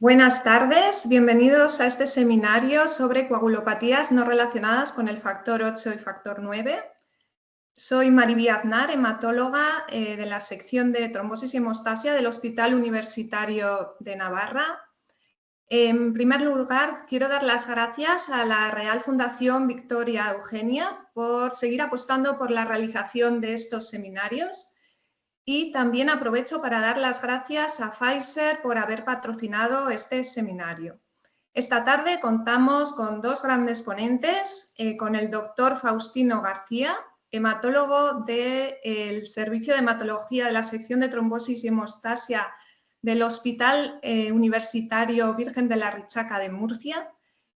Buenas tardes, bienvenidos a este seminario sobre coagulopatías no relacionadas con el factor 8 y factor 9. Soy Mariby Aznar, hematóloga de la sección de trombosis y hemostasia del Hospital Universitario de Navarra. En primer lugar, quiero dar las gracias a la Real Fundación Victoria Eugenia por seguir apostando por la realización de estos seminarios. Y también aprovecho para dar las gracias a Pfizer por haber patrocinado este seminario. Esta tarde contamos con dos grandes ponentes, con el doctor Faustino García, hematólogo del Servicio de Hematología de la Sección de Trombosis y Hemostasia del Hospital Universitario Virgen de la Richaca de Murcia.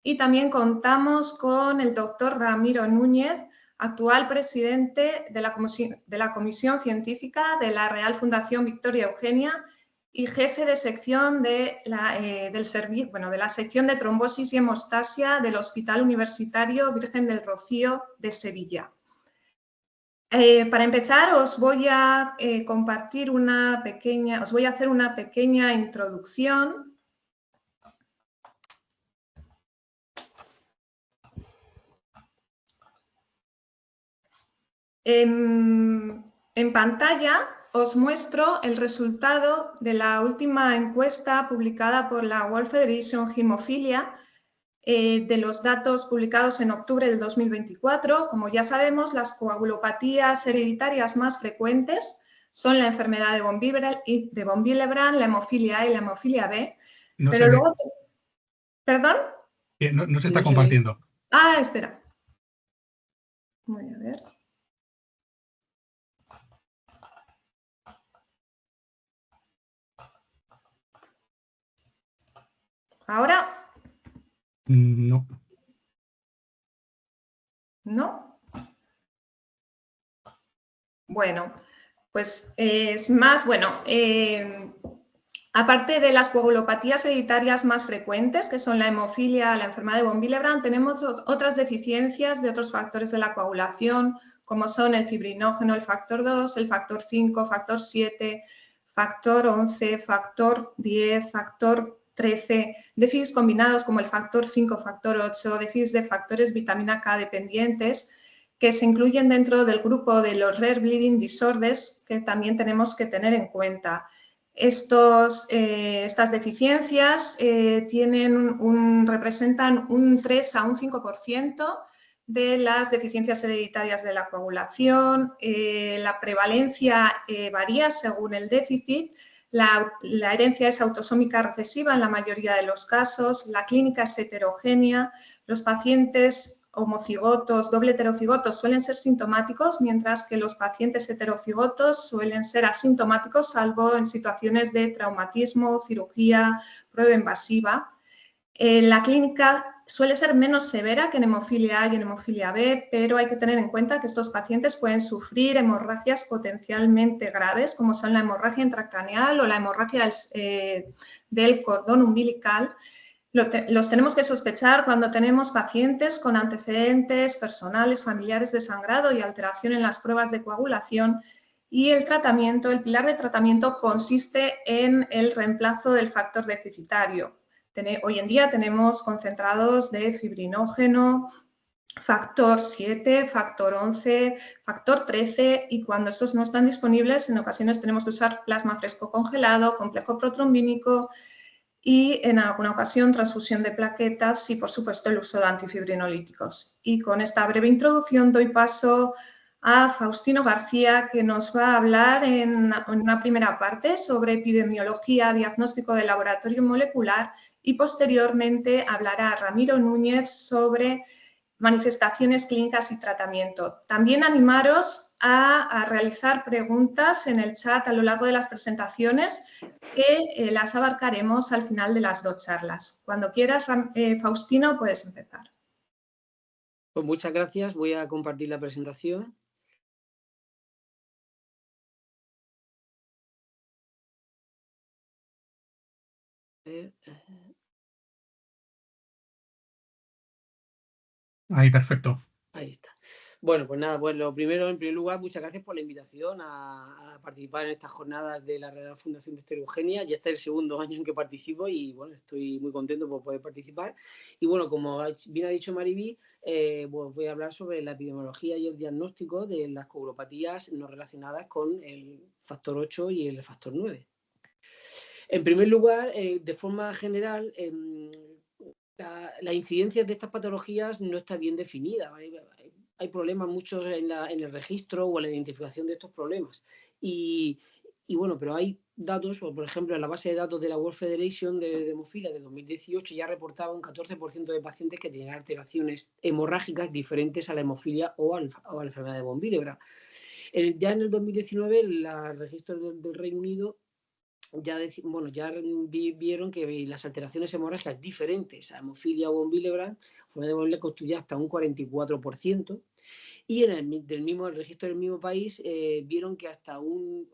Y también contamos con el doctor Ramiro Núñez, actual presidente de la Comisión Científica de la Real Fundación Victoria Eugenia y jefe de sección de la sección de trombosis y hemostasia del Hospital Universitario Virgen del Rocío de Sevilla. Para empezar, os voy a hacer una pequeña introducción. En pantalla os muestro el resultado de la última encuesta publicada por la World Federation Hemophilia, de los datos publicados en octubre del 2024. Como ya sabemos, las coagulopatías hereditarias más frecuentes son la enfermedad de von Willebrand, la hemofilia A y la hemofilia B. No pero se ve. luego... ¿Perdón? No se está compartiendo. Espera. Voy a ver. ¿Ahora? No. ¿No? Bueno, pues es más, aparte de las coagulopatías hereditarias más frecuentes, que son la hemofilia, la enfermedad de von Willebrand, tenemos otras deficiencias de otros factores de la coagulación, como son el fibrinógeno, el factor 2, el factor 5, factor 7, factor 11, factor 10, factor 13, déficits combinados como el factor 5, factor 8, déficits de factores vitamina K dependientes, que se incluyen dentro del grupo de los Rare Bleeding Disorders, que también tenemos que tener en cuenta. Estas deficiencias representan un 3 a un 5% de las deficiencias hereditarias de la coagulación. La prevalencia varía según el déficit. La herencia es autosómica recesiva en la mayoría de los casos. La clínica es heterogénea. Los pacientes homocigotos, doble heterocigotos suelen ser sintomáticos, mientras que los pacientes heterocigotos suelen ser asintomáticos, salvo en situaciones de traumatismo, cirugía, prueba invasiva. La clínica suele ser menos severa que en hemofilia A y en hemofilia B, pero hay que tener en cuenta que estos pacientes pueden sufrir hemorragias potencialmente graves, como son la hemorragia intracraneal o la hemorragia del cordón umbilical. Los tenemos que sospechar cuando tenemos pacientes con antecedentes personales, familiares de sangrado y alteración en las pruebas de coagulación. Y el pilar de tratamiento consiste en el reemplazo del factor deficitario. Hoy en día tenemos concentrados de fibrinógeno, factor 7, factor 11, factor 13, y cuando estos no están disponibles, en ocasiones tenemos que usar plasma fresco congelado, complejo protrombínico y en alguna ocasión transfusión de plaquetas y, por supuesto, el uso de antifibrinolíticos. Y con esta breve introducción doy paso a Faustino García, que nos va a hablar en una primera parte sobre epidemiología, diagnóstico de laboratorio molecular, y posteriormente hablará Ramiro Núñez sobre manifestaciones clínicas y tratamiento. También animaros a realizar preguntas en el chat a lo largo de las presentaciones, que las abarcaremos al final de las dos charlas. Cuando quieras, Faustino, puedes empezar. Pues muchas gracias. Voy a compartir la presentación. Ahí, perfecto. Ahí está. Bueno, pues nada, pues lo primero, en primer lugar, muchas gracias por la invitación a participar en estas jornadas de la Real Fundación Víctor Eugenia. Ya este es el segundo año en que participo y bueno, estoy muy contento por poder participar. Y bueno, como bien ha dicho Mariví, pues voy a hablar sobre la epidemiología y el diagnóstico de las coagulopatías no relacionadas con el factor 8 y el factor 9. En primer lugar, de forma general, la incidencia de estas patologías no está bien definida. Hay problemas muchos en el registro o en la identificación de estos problemas. Y bueno, pero hay datos, por ejemplo, en la base de datos de la World Federation de hemofilia de 2018 ya reportaba un 14% de pacientes que tenían alteraciones hemorrágicas diferentes a la hemofilia o a la enfermedad de von Willebrand. Ya en el 2019, el registro del Reino Unido ya vieron que las alteraciones hemorrágicas diferentes a hemofilia o von Willebrand constituye hasta un 44%, y en el registro del mismo país vieron que hasta un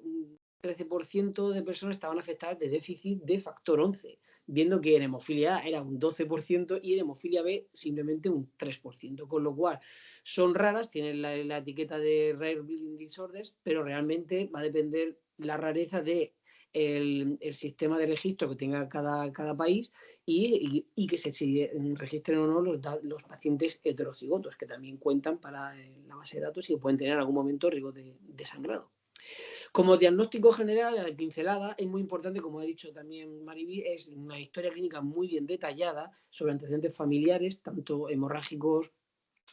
13% de personas estaban afectadas de déficit de factor 11, viendo que en hemofilia A era un 12% y en hemofilia B simplemente un 3%, con lo cual son raras, tienen la etiqueta de Rare Bleeding Disorders, pero realmente va a depender la rareza de el sistema de registro que tenga cada país y que se registren o no los pacientes heterocigotos, que también cuentan para la base de datos y que pueden tener en algún momento riesgo de sangrado. Como diagnóstico general, la pincelada es muy importante, como ha dicho también Mariví, es una historia clínica muy bien detallada sobre antecedentes familiares, tanto hemorrágicos,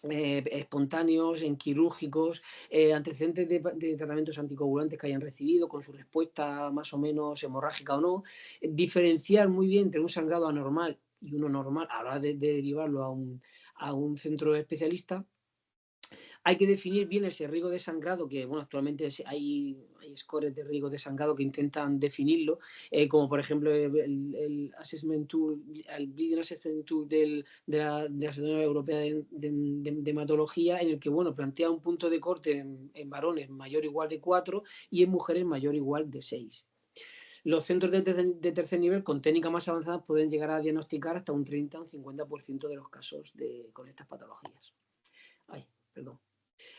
espontáneos, en quirúrgicos, antecedentes de tratamientos anticoagulantes que hayan recibido con su respuesta más o menos hemorrágica o no, diferenciar muy bien entre un sangrado anormal y uno normal a la hora de derivarlo a un centro especialista. Hay que definir bien ese riesgo de sangrado, que bueno, actualmente hay scores de riesgo de sangrado que intentan definirlo, como por ejemplo el Assessment Tool, el Bleeding Assessment Tool de la Asociación Europea de Hematología, en el que bueno, plantea un punto de corte en varones mayor o igual de 4 y en mujeres mayor o igual de 6. Los centros de tercer nivel con técnicas más avanzadas pueden llegar a diagnosticar hasta un 30 o un 50% de los casos con estas patologías. Ay, perdón.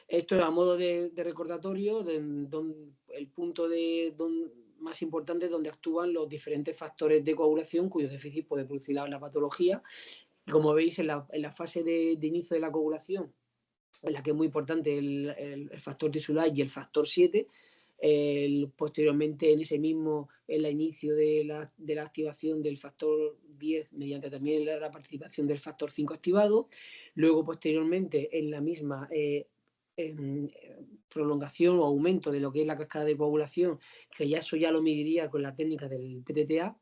Esto es a modo de recordatorio, el punto más importante es donde actúan los diferentes factores de coagulación cuyo déficit puede producir la patología. Y como veis, en la fase de inicio de la coagulación, en la que es muy importante el factor tisular y el factor 7, posteriormente en ese mismo, en el inicio de la activación del factor 10 mediante también la participación del factor 5 activado, luego posteriormente en la misma prolongación o aumento de lo que es la cascada de coagulación, que ya eso ya lo mediría con la técnica del PTTA,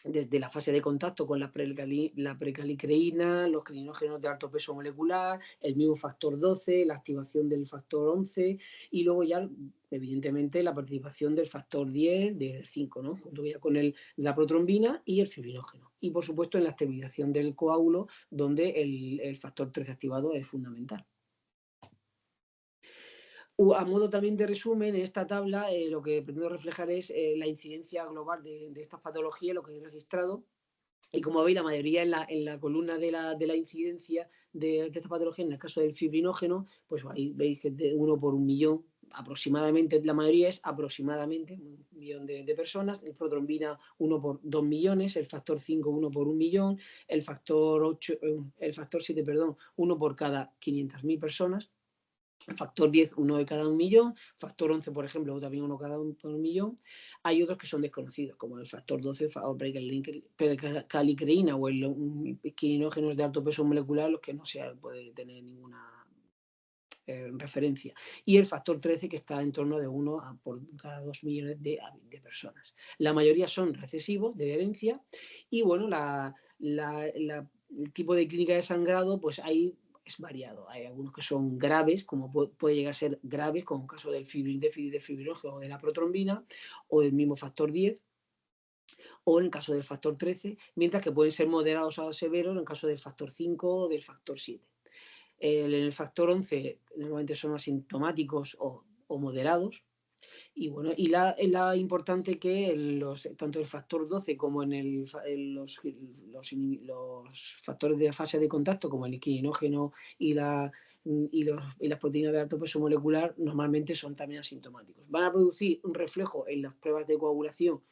desde la fase de contacto con la precalicreína, los crinógenos de alto peso molecular, el mismo factor 12, la activación del factor 11 y luego ya, evidentemente, la participación del factor 10, del 5, ¿no? Junto ya con la protrombina y el fibrinógeno. Y, por supuesto, en la estabilización del coágulo, donde el factor 13 activado es fundamental. A modo también de resumen, en esta tabla lo que pretendo reflejar es la incidencia global de estas patologías, lo que he registrado. Y como veis, la mayoría en la columna de la incidencia de esta patología, en el caso del fibrinógeno, pues ahí veis que es de 1 por 1.000.000 aproximadamente, la mayoría es aproximadamente 1.000.000 de personas, el protrombina 1 por 2 millones, el factor 5 1 por 1.000.000, el factor 7, perdón, 1 por cada 500.000 personas. Factor 10, 1 de cada 1.000.000, factor 11, por ejemplo, también 1 cada por 1.000.000. Hay otros que son desconocidos, como el factor 12, o precalicreína o el quinógenos de alto peso molecular, los que no se puede tener ninguna referencia. Y el factor 13, que está en torno de 1 por cada 2 millones de personas. La mayoría son recesivos de herencia y bueno, el tipo de clínica de sangrado, pues hay es variado. Hay algunos que son graves, como puede llegar a ser graves, como el caso del déficit de fibrinógeno o de la protrombina, o del mismo factor 10, o en el caso del factor 13, mientras que pueden ser moderados a severos en el caso del factor 5 o del factor 7. El factor 11 normalmente son asintomáticos o moderados, Y bueno, y la importante que tanto el factor 12 como en los factores de fase de contacto, como el quininógeno y las proteínas de alto peso molecular, normalmente son también asintomáticos. Van a producir un reflejo en las pruebas de coagulación,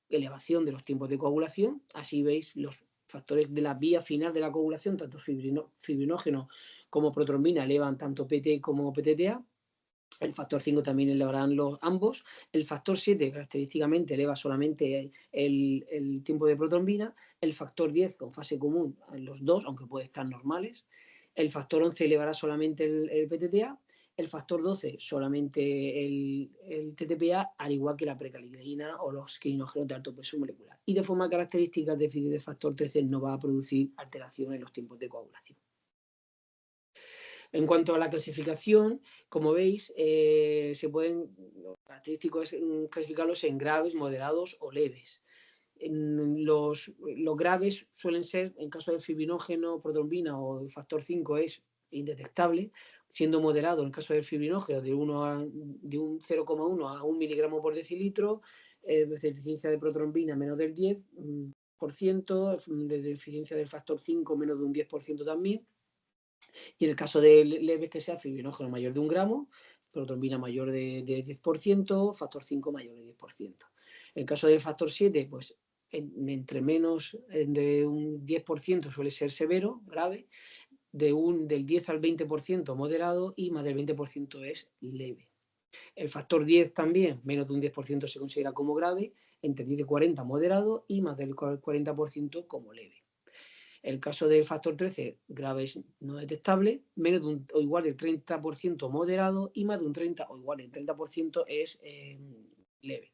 elevación de los tiempos de coagulación. Así veis los factores de la vía final de la coagulación, tanto fibrinógeno como protrombina, elevan tanto PT como PTTA. El factor 5 también elevarán ambos. El factor 7 característicamente eleva solamente el tiempo de protrombina. El factor 10 con fase común en los dos, aunque puede estar normales. El factor 11 elevará solamente el PTTA. El factor 12 solamente el TTPA, al igual que la precalcitonin o los quininógenos de alto peso molecular. Y de forma característica, el déficit de factor 13 no va a producir alteración en los tiempos de coagulación. En cuanto a la clasificación, como veis, los característicos clasificarlos en graves, moderados o leves. Los graves suelen ser, en caso de fibrinógeno, protrombina o el factor 5 es indetectable, siendo moderado en el caso del fibrinógeno de un 0,1 a 1 miligramo por decilitro, deficiencia de protrombina menos del 10%, de deficiencia del factor 5 menos de un 10% también. Y en el caso de leves, que sea fibrinógeno mayor de 1 gramo, protrombina mayor de 10%, factor 5 mayor de 10%. En el caso del factor 7, pues entre menos de un 10% suele ser severo, grave, del 10 al 20% moderado y más del 20% es leve. El factor 10 también, menos de un 10% se considera como grave, entre 10 y 40 moderado y más del 40% como leve. El caso del factor 13, grave es no detectable, menos de o igual del 30% moderado y más de un 30 o igual del 30% es leve.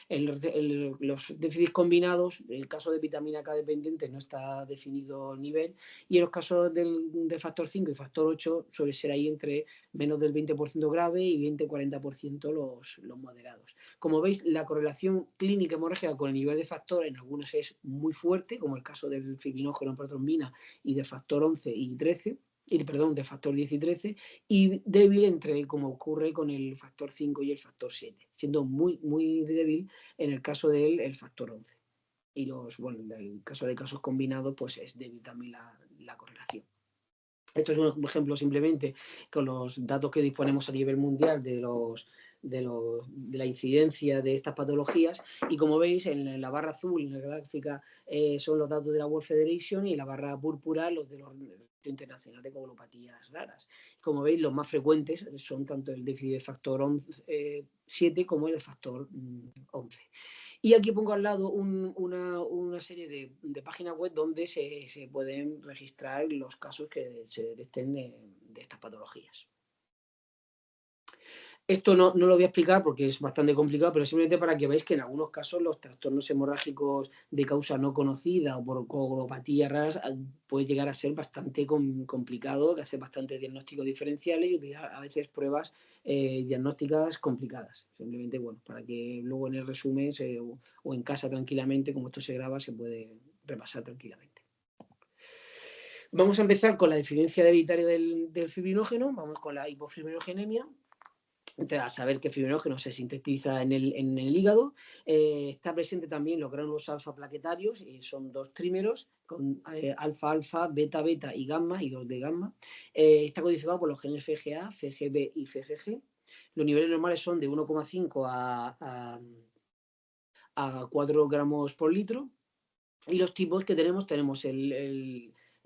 Los déficits combinados, en el caso de vitamina K dependiente no está definido el nivel, y en los casos de factor 5 y factor 8 suele ser ahí entre menos del 20% grave y 20-40% los moderados. Como veis, la correlación clínica hemorrágica con el nivel de factor en algunos es muy fuerte, como el caso del fibrinógeno en protrombina y de factor 11 y 13, de factor 10 y 13, y débil como ocurre con el factor 5 y el factor 7, siendo muy, muy débil en el caso del factor 11. Y en el caso de casos combinados, pues es débil también la correlación. Esto es un ejemplo simplemente con los datos que disponemos a nivel mundial de la incidencia de estas patologías, y como veis en la barra azul, en la gráfica, son los datos de la World Federation, y la barra púrpura los de los internacional de coagulopatías raras. Como veis, los más frecuentes son tanto el déficit de factor 7 como el de factor 11. Y aquí pongo al lado una serie de páginas web donde se pueden registrar los casos que se detecten de estas patologías. Esto no lo voy a explicar porque es bastante complicado, pero simplemente para que veáis que en algunos casos los trastornos hemorrágicos de causa no conocida o por coagulopatías raras puede llegar a ser bastante complicado, que hacer bastantes diagnósticos diferenciales y utilizar a veces pruebas diagnósticas complicadas. Simplemente, para que luego en el resumen o en casa tranquilamente, como esto se graba, se puede repasar tranquilamente. Vamos a empezar con la deficiencia hereditaria del fibrinógeno. Vamos con la hipofibrinogénemia. A saber que el fibrinógeno se sintetiza en el hígado. Está presente también los gránulos alfa plaquetarios, y son 2 trímeros con alfa-alfa, beta-beta y gamma, y 2 de gamma. Está codificado por los genes FGA, FGB y FGG. Los niveles normales son de 1,5 a 4 gramos por litro. Y los tipos que tenemos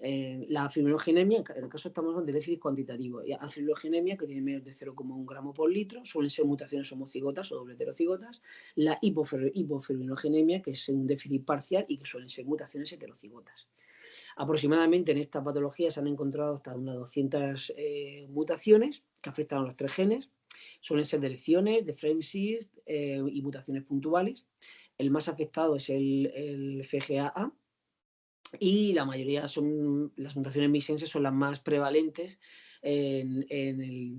la fibrinogenemia, en el caso estamos hablando de déficit cuantitativo, y afibrinogenemia, que tiene menos de 0,1 gramo por litro, suelen ser mutaciones homocigotas o doble heterocigotas. La hipofibrinogenemia, que es un déficit parcial y que suelen ser mutaciones heterocigotas. Aproximadamente en esta patología se han encontrado hasta unas 200 mutaciones que afectan a los 3 genes. Suelen ser deleciones, defremsis y mutaciones puntuales. El más afectado es el FGA-A, y la mayoría son las mutaciones misenses, son las más prevalentes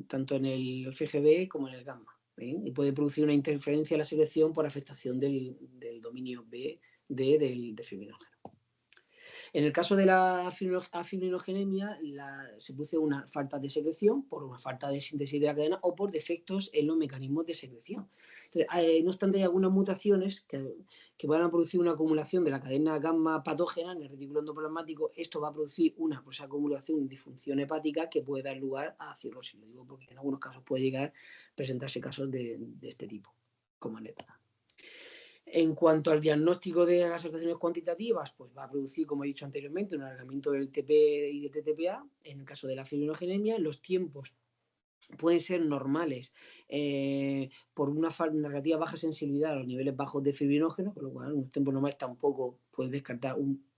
tanto en el FGB como en el gamma, y puede producir una interferencia en la secreción por afectación del dominio B del fibrinógeno. En el caso de la afibrinogenemia, se produce una falta de secreción por una falta de síntesis de la cadena o por defectos en los mecanismos de secreción. Entonces, no obstante, hay algunas mutaciones que van a producir una acumulación de la cadena gamma patógena en el retículo endoplasmático. Esto va a producir una acumulación de disfunción hepática que puede dar lugar a cirrosis. Lo digo porque en algunos casos puede llegar a presentarse casos de este tipo, como anécdota. En cuanto al diagnóstico de las alteraciones cuantitativas, pues va a producir, como he dicho anteriormente, un alargamiento del TP y del TTPA. En el caso de la fibrinogenemia, los tiempos pueden ser normales por una relativa baja sensibilidad a los niveles bajos de fibrinógeno, con lo cual en unos tiempos normales tampoco puedes descartar un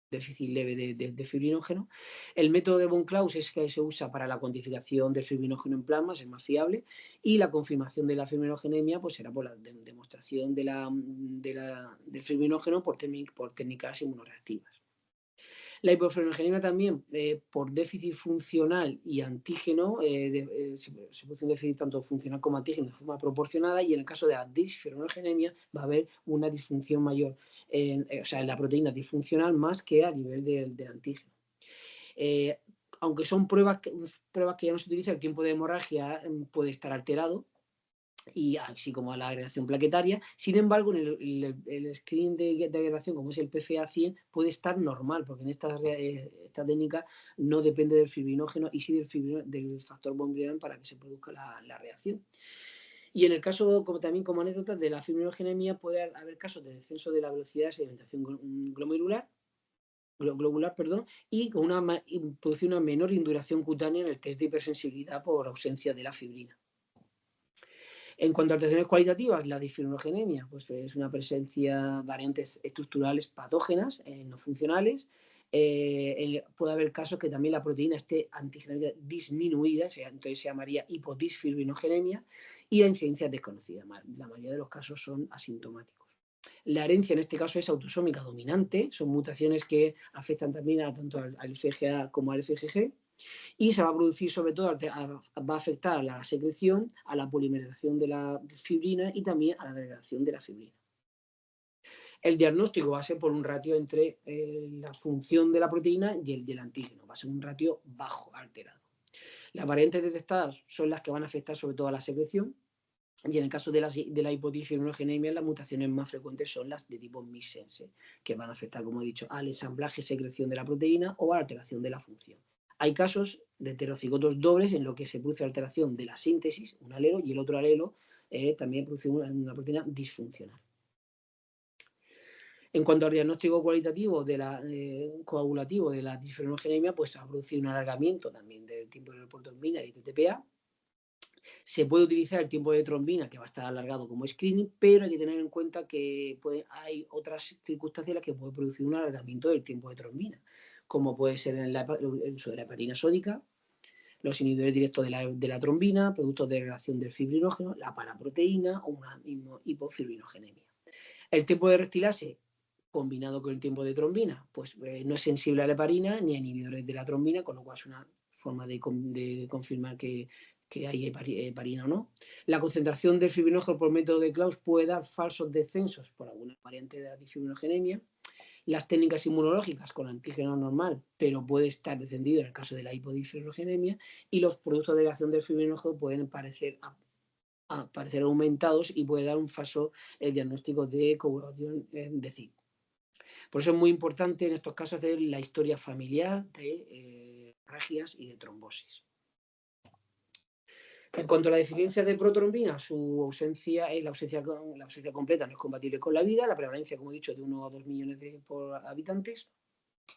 déficit leve de fibrinógeno. El método de von Claus es que se usa para la cuantificación del fibrinógeno en plasma, es más fiable, y la confirmación de la fibrinogenemia pues será por la demostración del fibrinógeno por técnicas inmunoreactivas. La hipofibrinogenemia también, por déficit funcional y antígeno, se produce un déficit tanto funcional como antígeno de forma proporcionada, y en el caso de la disfibrinogenemia va a haber una disfunción mayor, en la proteína disfuncional más que a nivel del antígeno. Aunque son pruebas que ya no se utilizan, el tiempo de hemorragia puede estar alterado, y así como a la agregación plaquetaria. Sin embargo, en el screen de agregación, como es el PFA 100, puede estar normal, porque en esta técnica no depende del fibrinógeno y sí del factor von Willebrand para que se produzca la reacción. Y en el caso, también como anécdota, de la fibrinogenemia puede haber casos de descenso de la velocidad de sedimentación globular, y producir una menor induración cutánea en el test de hipersensibilidad por ausencia de la fibrina. En cuanto a alteraciones cualitativas, la disfibrinogenemia pues es una presencia de variantes estructurales patógenas, no funcionales. Puede haber casos que también la proteína esté antigenómica disminuida, entonces se llamaría hipodisfibrinogenemia, y la incidencia es desconocida. La mayoría de los casos son asintomáticos. La herencia en este caso es autosómica dominante, son mutaciones que afectan también tanto al FGA como al FGG, y se va a producir sobre todo, va a afectar a la secreción, a la polimerización de la fibrina y también a la degradación de la fibrina. El diagnóstico va a ser por un ratio entre la función de la proteína y el del antígeno, va a ser un ratio bajo, alterado. Las variantes detectadas son las que van a afectar sobre todo a la secreción, y en el caso de la hipodisfibrinogenemia, las mutaciones más frecuentes son las de tipo missense, que van a afectar, como he dicho, al ensamblaje y secreción de la proteína o a la alteración de la función. Hay casos de heterocigotos dobles en los que se produce alteración de la síntesis, un alelo, y el otro alelo también produce una proteína disfuncional. En cuanto al diagnóstico cualitativo coagulativo de la disfibrinogenemia, pues se va a producir un alargamiento también del tiempo de protrombina y TTPA. Se puede utilizar el tiempo de trombina, que va a estar alargado como screening, pero hay que tener en cuenta que hay otras circunstancias en las que puede producir un alargamiento del tiempo de trombina, como puede ser el uso de la heparina sódica, los inhibidores directos de la trombina, productos de degradación del fibrinógeno, la paraproteína o una hipofibrinogenemia. El tiempo de restilase combinado con el tiempo de trombina, pues no es sensible a la heparina ni a inhibidores de la trombina, con lo cual es una forma de confirmar que hay heparina o no. La concentración del fibrinógeno por método de Claus puede dar falsos descensos por alguna variante de la disfibrinogenemia. Las técnicas inmunológicas con antígeno normal, pero puede estar descendido en el caso de la hipodisfibrinogenemia, y los productos de degradación del fibrinógeno pueden parecer aumentados y puede dar un falso diagnóstico de coagulación de CID. Por eso es muy importante en estos casos hacer la historia familiar de hemorragias y de trombosis. En cuanto a la deficiencia de protrombina, su ausencia es la ausencia completa, no es compatible con la vida. La prevalencia, como he dicho, de 1 a 2 millones por habitantes.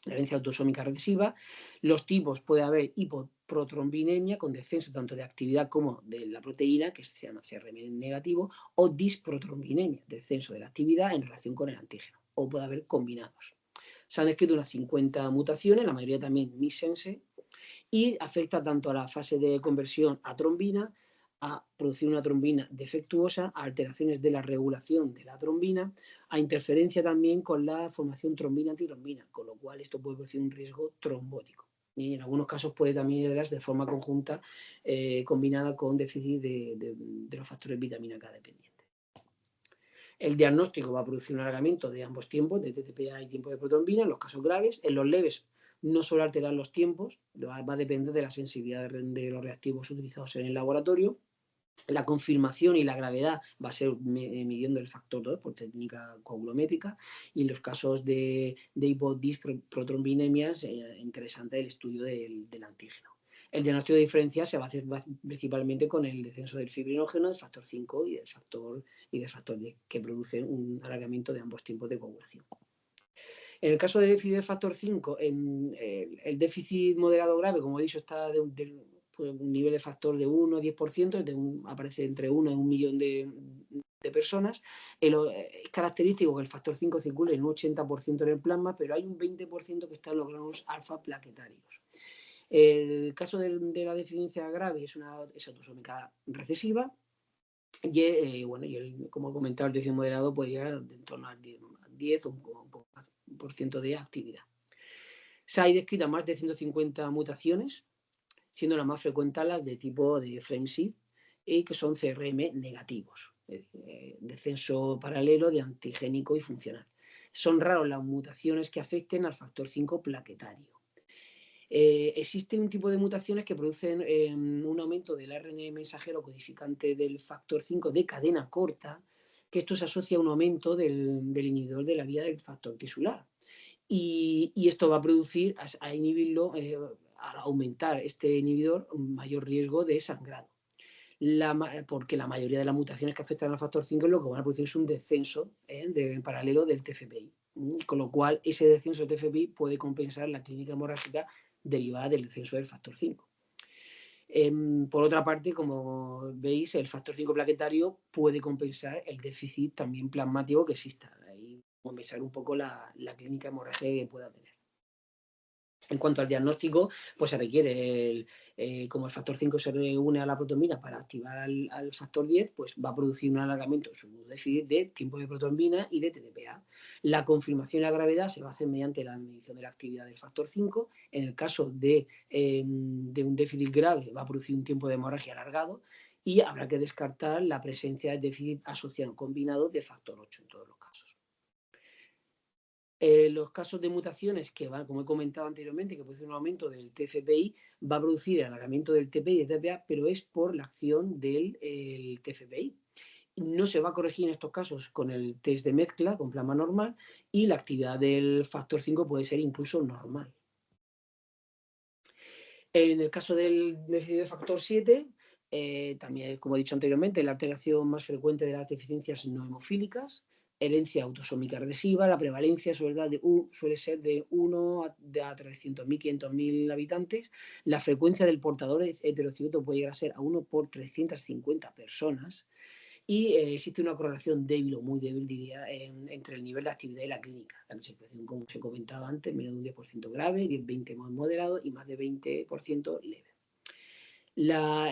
La herencia autosómica recesiva. Los tipos: puede haber hipoprotrombinemia con descenso tanto de actividad como de la proteína, que se llama CRM negativo, o disprotrombinemia, descenso de la actividad en relación con el antígeno, o puede haber combinados. Se han descrito unas 50 mutaciones, la mayoría también missense, y afecta tanto a la fase de conversión a trombina, a producir una trombina defectuosa, a alteraciones de la regulación de la trombina, a interferencia también con la formación trombina-antitrombina, con lo cual esto puede producir un riesgo trombótico. Y en algunos casos puede también darse de forma conjunta, combinada con déficit de los factores vitamina K dependientes. El diagnóstico va a producir un alargamiento de ambos tiempos, de TTPA y tiempo de protrombina, en los casos graves. En los leves no suele alterar los tiempos, va a depender de la sensibilidad de los reactivos utilizados en el laboratorio. La confirmación y la gravedad va a ser midiendo el factor 2 por técnica coagulométrica, y en los casos de hipodisprotrombinemias, interesante el estudio del antígeno. El diagnóstico de diferencia se va a hacer principalmente con el descenso del fibrinógeno, del factor 5 y del factor 10, que producen un alargamiento de ambos tiempos de coagulación. En el caso de déficit del factor 5, el déficit moderado grave, como he dicho, está de un nivel de factor de 1 a 10%, aparece entre 1 y 1 millón de personas. Es característico que el factor 5 circule en un 80% en el plasma, pero hay un 20% que está en los granos alfa plaquetarios. El caso de la deficiencia grave es autosómica recesiva y, como he comentado, el déficit moderado puede llegar en torno al 10 o un poco más por ciento de actividad. Se hay descritas más de 150 mutaciones, siendo las más frecuentes las de tipo de Frame-Seed, y que son CRM negativos, descenso paralelo de antigénico y funcional. Son raros las mutaciones que afecten al factor 5 plaquetario. Existe un tipo de mutaciones que producen un aumento del ARN mensajero codificante del factor 5 de cadena corta, que esto se asocia a un aumento del inhibidor de la vía del factor tisular. Y esto va a producir, a inhibirlo, al aumentar este inhibidor, un mayor riesgo de sangrado. Porque la mayoría de las mutaciones que afectan al factor 5 lo que van a producir es un descenso en paralelo del TFPI. Con lo cual, ese descenso del TFPI puede compensar la clínica hemorrágica derivada del descenso del factor 5. Por otra parte, como veis, el factor 5 plaquetario puede compensar el déficit también plasmático que exista, y compensar un poco la clínica hemorrágica que pueda tener. En cuanto al diagnóstico, pues se requiere, como el factor 5 se reúne a la protrombina para activar al factor 10, pues va a producir un alargamiento, un déficit de tiempo de protrombina y de TTPA. La confirmación de la gravedad se va a hacer mediante la medición de la actividad del factor 5. En el caso de un déficit grave, va a producir un tiempo de hemorragia alargado, y habrá que descartar la presencia de déficit asociado combinado de factor 8 en todos los casos. Los casos de mutaciones que van, como he comentado anteriormente, que producen un aumento del TFPI, va a producir el alargamiento del TPI y del TPA, pero es por la acción del TFPI. No se va a corregir en estos casos con el test de mezcla, con plasma normal, y la actividad del factor 5 puede ser incluso normal. En el caso del déficit de factor 7, también, como he dicho anteriormente, la alteración más frecuente de las deficiencias no hemofílicas, herencia autosómica recesiva, la prevalencia suele ser de 1 a 300.000, 500.000 habitantes. La frecuencia del portador heterocigoto puede llegar a ser a 1 por 350 personas. Y existe una correlación débil o muy débil, diría, entre el nivel de actividad y la clínica. La clasificación, como se comentaba antes, menos de un 10% grave, 10-20% más moderado y más de 20% leve.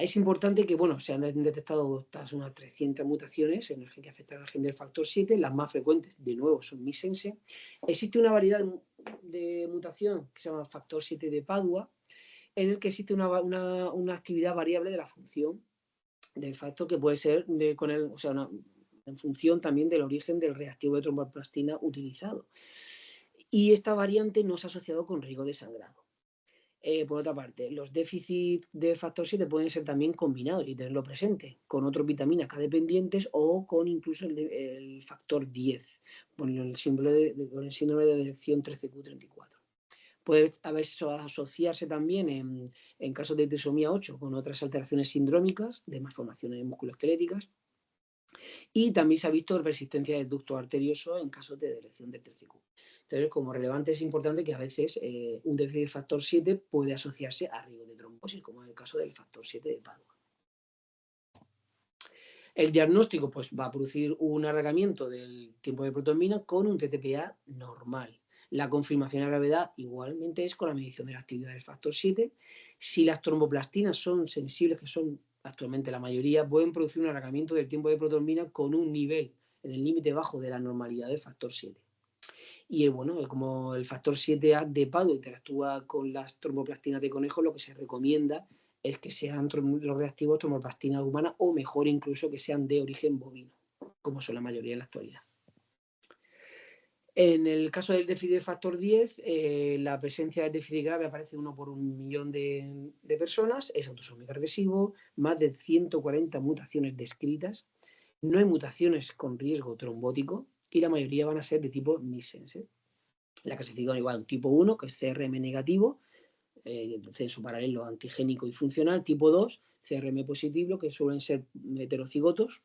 Es importante que, se han detectado unas 300 mutaciones en el gen que afectan al gen del factor 7. Las más frecuentes, de nuevo, son missense. Existe una variedad de mutación que se llama factor 7 de Padua, en el que existe una actividad variable de la función del factor, que puede ser en función también del origen del reactivo de tromboplastina utilizado. Y esta variante no se ha asociado con riesgo de sangrado. Por otra parte, los déficits del factor 7 pueden ser también combinados y tenerlo presente con otras vitaminas K dependientes o con incluso el factor 10, con el síndrome de dirección 13q34. Puede asociarse también en casos de trisomía 8 con otras alteraciones sindrómicas de malformaciones musculoesqueléticas, y también se ha visto resistencia del ducto arterioso en casos de deleción del 13q. Entonces, como relevante, es importante que a veces un déficit del factor 7 puede asociarse a riesgo de trombosis, como en el caso del factor 7 de Padua. El diagnóstico va a producir un alargamiento del tiempo de protrombina con un TTPA normal. La confirmación de gravedad igualmente es con la medición de la actividad del factor 7. Si las tromboplastinas son sensibles, que son actualmente la mayoría, pueden producir un alargamiento del tiempo de protrombina con un nivel en el límite bajo de la normalidad del factor 7. Y como el factor 7A de Padua interactúa con las tromboplastinas de conejo, lo que se recomienda es que sean los reactivos tromboplastina humana, o mejor incluso que sean de origen bovino, como son la mayoría en la actualidad. En el caso del déficit de factor 10, la presencia del déficit grave aparece 1 por 1.000.000 de personas, es autosómico recesivo, más de 140 mutaciones descritas, no hay mutaciones con riesgo trombótico y la mayoría van a ser de tipo missense. La clasificación igual, tipo 1, que es CRM negativo, censo paralelo antigénico y funcional, tipo 2, CRM positivo, que suelen ser heterocigotos,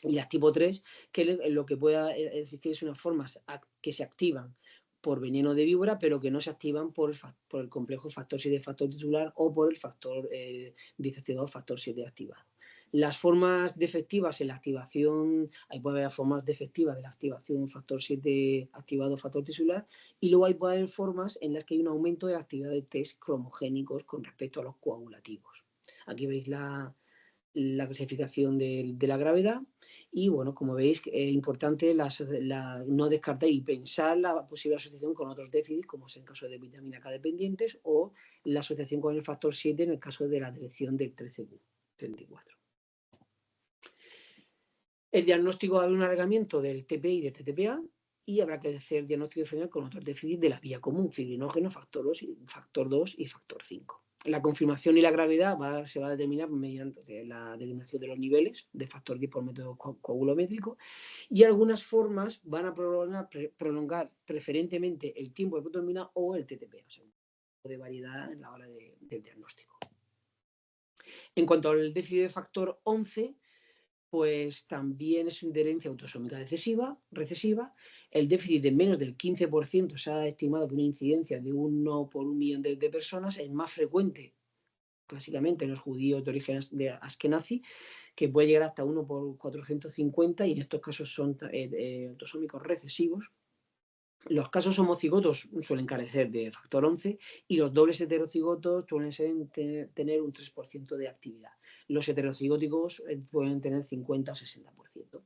y las tipo 3, que lo que pueda existir es unas formas que se activan por veneno de víbora, pero que no se activan por el complejo factor 7 factor titular o por el factor 10 activado, factor 7 activado. Las formas defectivas en la activación, ahí puede haber formas defectivas de la activación factor 7 activado, factor tisular, y luego puede haber formas en las que hay un aumento de la actividad de test cromogénicos con respecto a los coagulativos. Aquí veis la clasificación de la gravedad y, bueno, como veis, es importante no descartar y pensar la posible asociación con otros déficits, como es el caso de vitamina K dependientes o la asociación con el factor 7 en el caso de la detección del 13q34. El diagnóstico va a haber un alargamiento del TPI y del TTPA y habrá que hacer diagnóstico diferencial con otros déficits de la vía común, fibrinógeno, factor 2 y factor 5. La confirmación y la gravedad se va a determinar mediante la determinación de los niveles de factor 10 por método coagulométrico y algunas formas van a prolongar preferentemente el tiempo de protonina o el TTPA, o sea, un tipo de variedad en la hora del diagnóstico. En cuanto al déficit de factor 11, pues también es una herencia autosómica recesiva. El déficit de menos del 15% se ha estimado que una incidencia de 1 por 1.000.000 de personas es más frecuente, clásicamente en los judíos de origen de Askenazi, que puede llegar hasta 1 por 450 y en estos casos son autosómicos recesivos. Los casos homocigotos suelen carecer de factor 11 y los dobles heterocigotos suelen tener un 3% de actividad. Los heterocigóticos pueden tener 50 o 60%.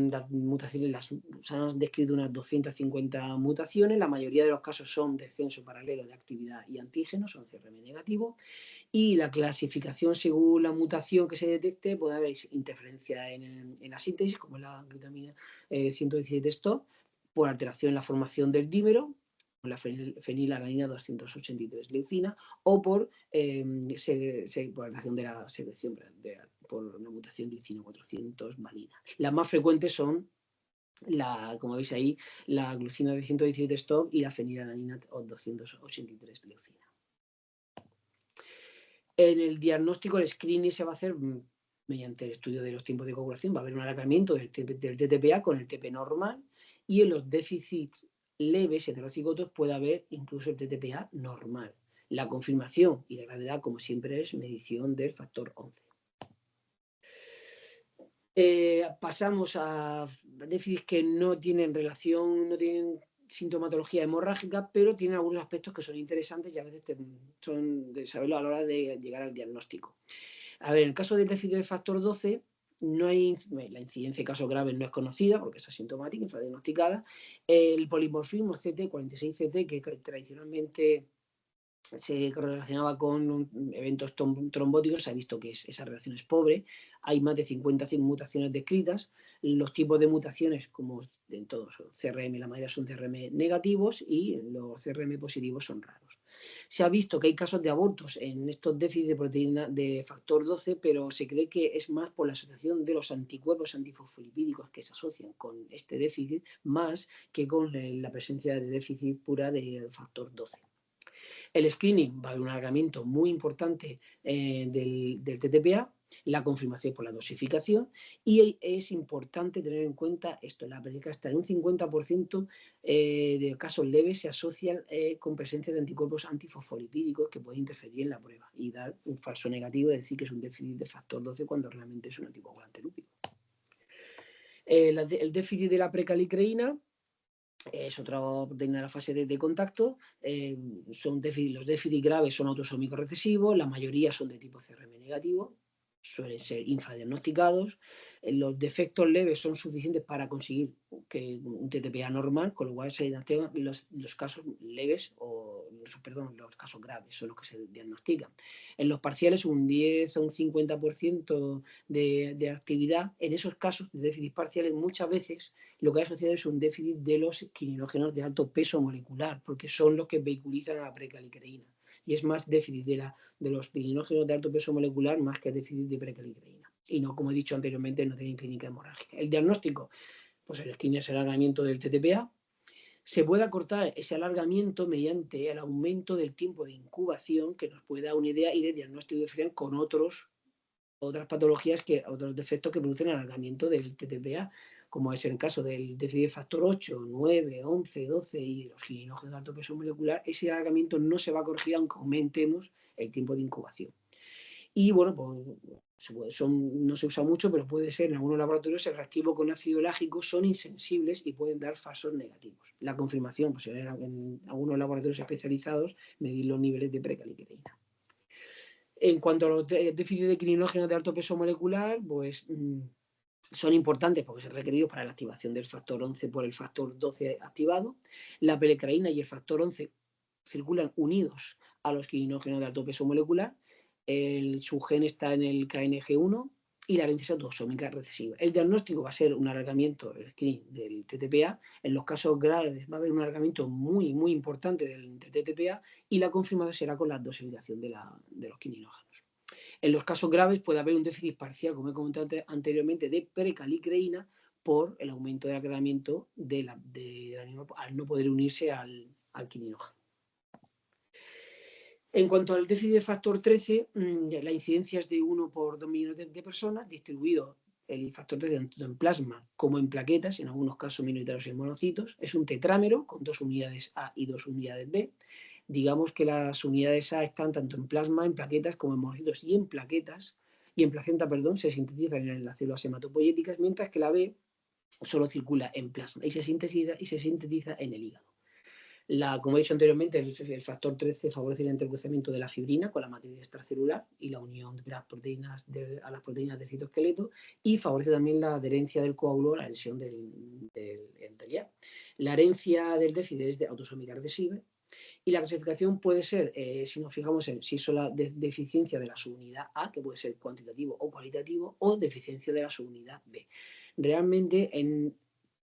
Las mutaciones se han descrito unas 250 mutaciones, la mayoría de los casos son descenso paralelo de actividad y antígenos, son CRM negativo, y la clasificación según la mutación que se detecte puede haber interferencia en la síntesis, como la glutamina 117 stop, por alteración en la formación del dímero, la fenilalanina 283 leucina, o por alteración de la secreción por una mutación de leucina 400 valina. Las más frecuentes son, como veis ahí, la glucina de 117 stop y la fenilalanina 283 leucina. En el diagnóstico, el screening se va a hacer mediante el estudio de los tiempos de coagulación. Va a haber un alargamiento del TTPA con el TP normal y en los déficits leves heterocigotos puede haber incluso el TTPA normal. La confirmación y la gravedad, como siempre, es medición del factor 11. Pasamos a déficits que no tienen relación, no tienen sintomatología hemorrágica, pero tienen algunos aspectos que son interesantes y a veces son de saberlo a la hora de llegar al diagnóstico. A ver, en el caso del déficit del factor 12, no hay, la incidencia de casos graves no es conocida porque es asintomática, infradiagnosticada. El polimorfismo CT46CT, que tradicionalmente se relacionaba con eventos trombóticos, se ha visto que esa relación es pobre. Hay más de 50 mutaciones descritas. Los tipos de mutaciones, como en todos, CRM, la mayoría son CRM negativos y los CRM positivos son raros. Se ha visto que hay casos de abortos en estos déficits de proteína de factor 12, pero se cree que es más por la asociación de los anticuerpos antifosfolipídicos que se asocian con este déficit, más que con la presencia de déficit pura de factor 12. El screening va a haber un alargamiento muy importante del TTPA, la confirmación por la dosificación y es importante tener en cuenta esto, la práctica hasta en un 50% de casos leves se asocian con presencia de anticuerpos antifosfolipídicos que pueden interferir en la prueba y dar un falso negativo, es decir, que es un déficit de factor 12 cuando realmente es un anticoagulante lúpico. El déficit de la precalicreína es otra proteína de la fase de contacto. Los déficits graves son autosómicos recesivos, la mayoría son de tipo CRM negativo, suelen ser infradiagnosticados. Los defectos leves son suficientes para conseguir que un TTPA normal, con lo cual se diagnostican los casos leves los casos graves son los que se diagnostican. En los parciales un 10 o un 50% de actividad. En esos casos de déficit parciales muchas veces lo que hay asociado es un déficit de los quininógenos de alto peso molecular, porque son los que vehiculizan a la precalicreína. Y es más déficit de los quininógenos de alto peso molecular más que déficit de precalicreína. Y no, como he dicho anteriormente, no tienen clínica hemorrágica. El diagnóstico, pues el screening es el alargamiento del TTPA. Se puede acortar ese alargamiento mediante el aumento del tiempo de incubación, que nos puede dar una idea, y de diagnóstico diferencial con otras patologías, otros defectos que producen alargamiento del TTPA, como es el caso del déficit de factor 8, 9, 11, 12 y los quininógenos de alto peso molecular. Ese alargamiento no se va a corregir aunque aumentemos el tiempo de incubación. Y bueno, pues no se usa mucho, pero puede ser en algunos laboratorios el reactivo con ácido lágico son insensibles y pueden dar falsos negativos. La confirmación, pues en algunos laboratorios especializados, medir los niveles de precalicreína. En cuanto a los déficits de quininógenos de alto peso molecular, pues son importantes porque son requeridos para la activación del factor 11 por el factor 12 activado. La precalicreína y el factor 11 circulan unidos a los quininógenos de alto peso molecular. Su gen está en el KNG1 y la herencia autosómica recesiva. El diagnóstico va a ser un alargamiento, el screening del TTPA. En los casos graves va a haber un alargamiento muy, muy importante del TTPA y la confirmación será con la dosificación de los quininógenos. En los casos graves puede haber un déficit parcial, como he comentado anteriormente, de precalicreína por el aumento de aclaramiento al no poder unirse al quininógeno. En cuanto al déficit de factor 13, la incidencia es de 1 por 2 millones de personas, distribuido el factor 13 tanto en plasma como en plaquetas, en algunos casos minoritarios en monocitos. Es un tetrámero con 2 unidades A y 2 unidades B. Digamos que las unidades A están tanto en plasma, en plaquetas, como en monocitos y en plaquetas, y en placenta, se sintetizan en las células hematopoyéticas, mientras que la B solo circula en plasma y se sintetiza en el hígado. Como he dicho anteriormente, el factor 13 favorece el entrecruzamiento de la fibrina con la matriz extracelular y la unión de las proteínas a las proteínas del citoesqueleto, y favorece también la adherencia del coágulo a la lesión del endotelial. La herencia del déficit es de autosómica recesiva y la clasificación puede ser, si nos fijamos en si es la deficiencia de la subunidad A, que puede ser cuantitativo o cualitativo, o deficiencia de la subunidad B. Realmente, en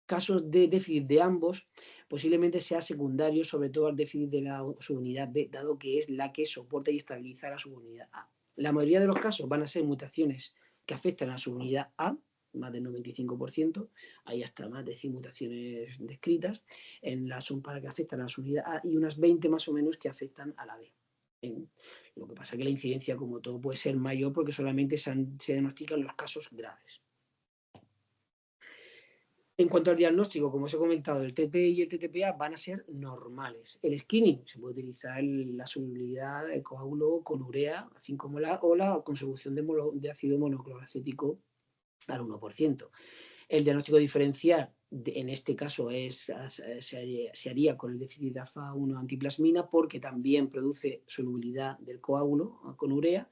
casos de déficit de ambos, posiblemente sea secundario, sobre todo al déficit de la subunidad B, dado que es la que soporta y estabiliza la subunidad A. La mayoría de los casos van a ser mutaciones que afectan a la subunidad A, más del 95%, hay hasta más de 100 mutaciones descritas, son para que afectan a la subunidad A y unas 20 más o menos que afectan a la B. Lo que pasa es que la incidencia, como todo, puede ser mayor porque solamente se diagnostican los casos graves. En cuanto al diagnóstico, como os he comentado, el TPI y el TTPA van a ser normales. El screening se puede utilizar la solubilidad del coágulo con urea, así como la consumición de ácido monocloracético al 1%. El diagnóstico diferencial, en este caso, se haría con el déficit de alfa-1 antiplasmina, porque también produce solubilidad del coágulo con urea.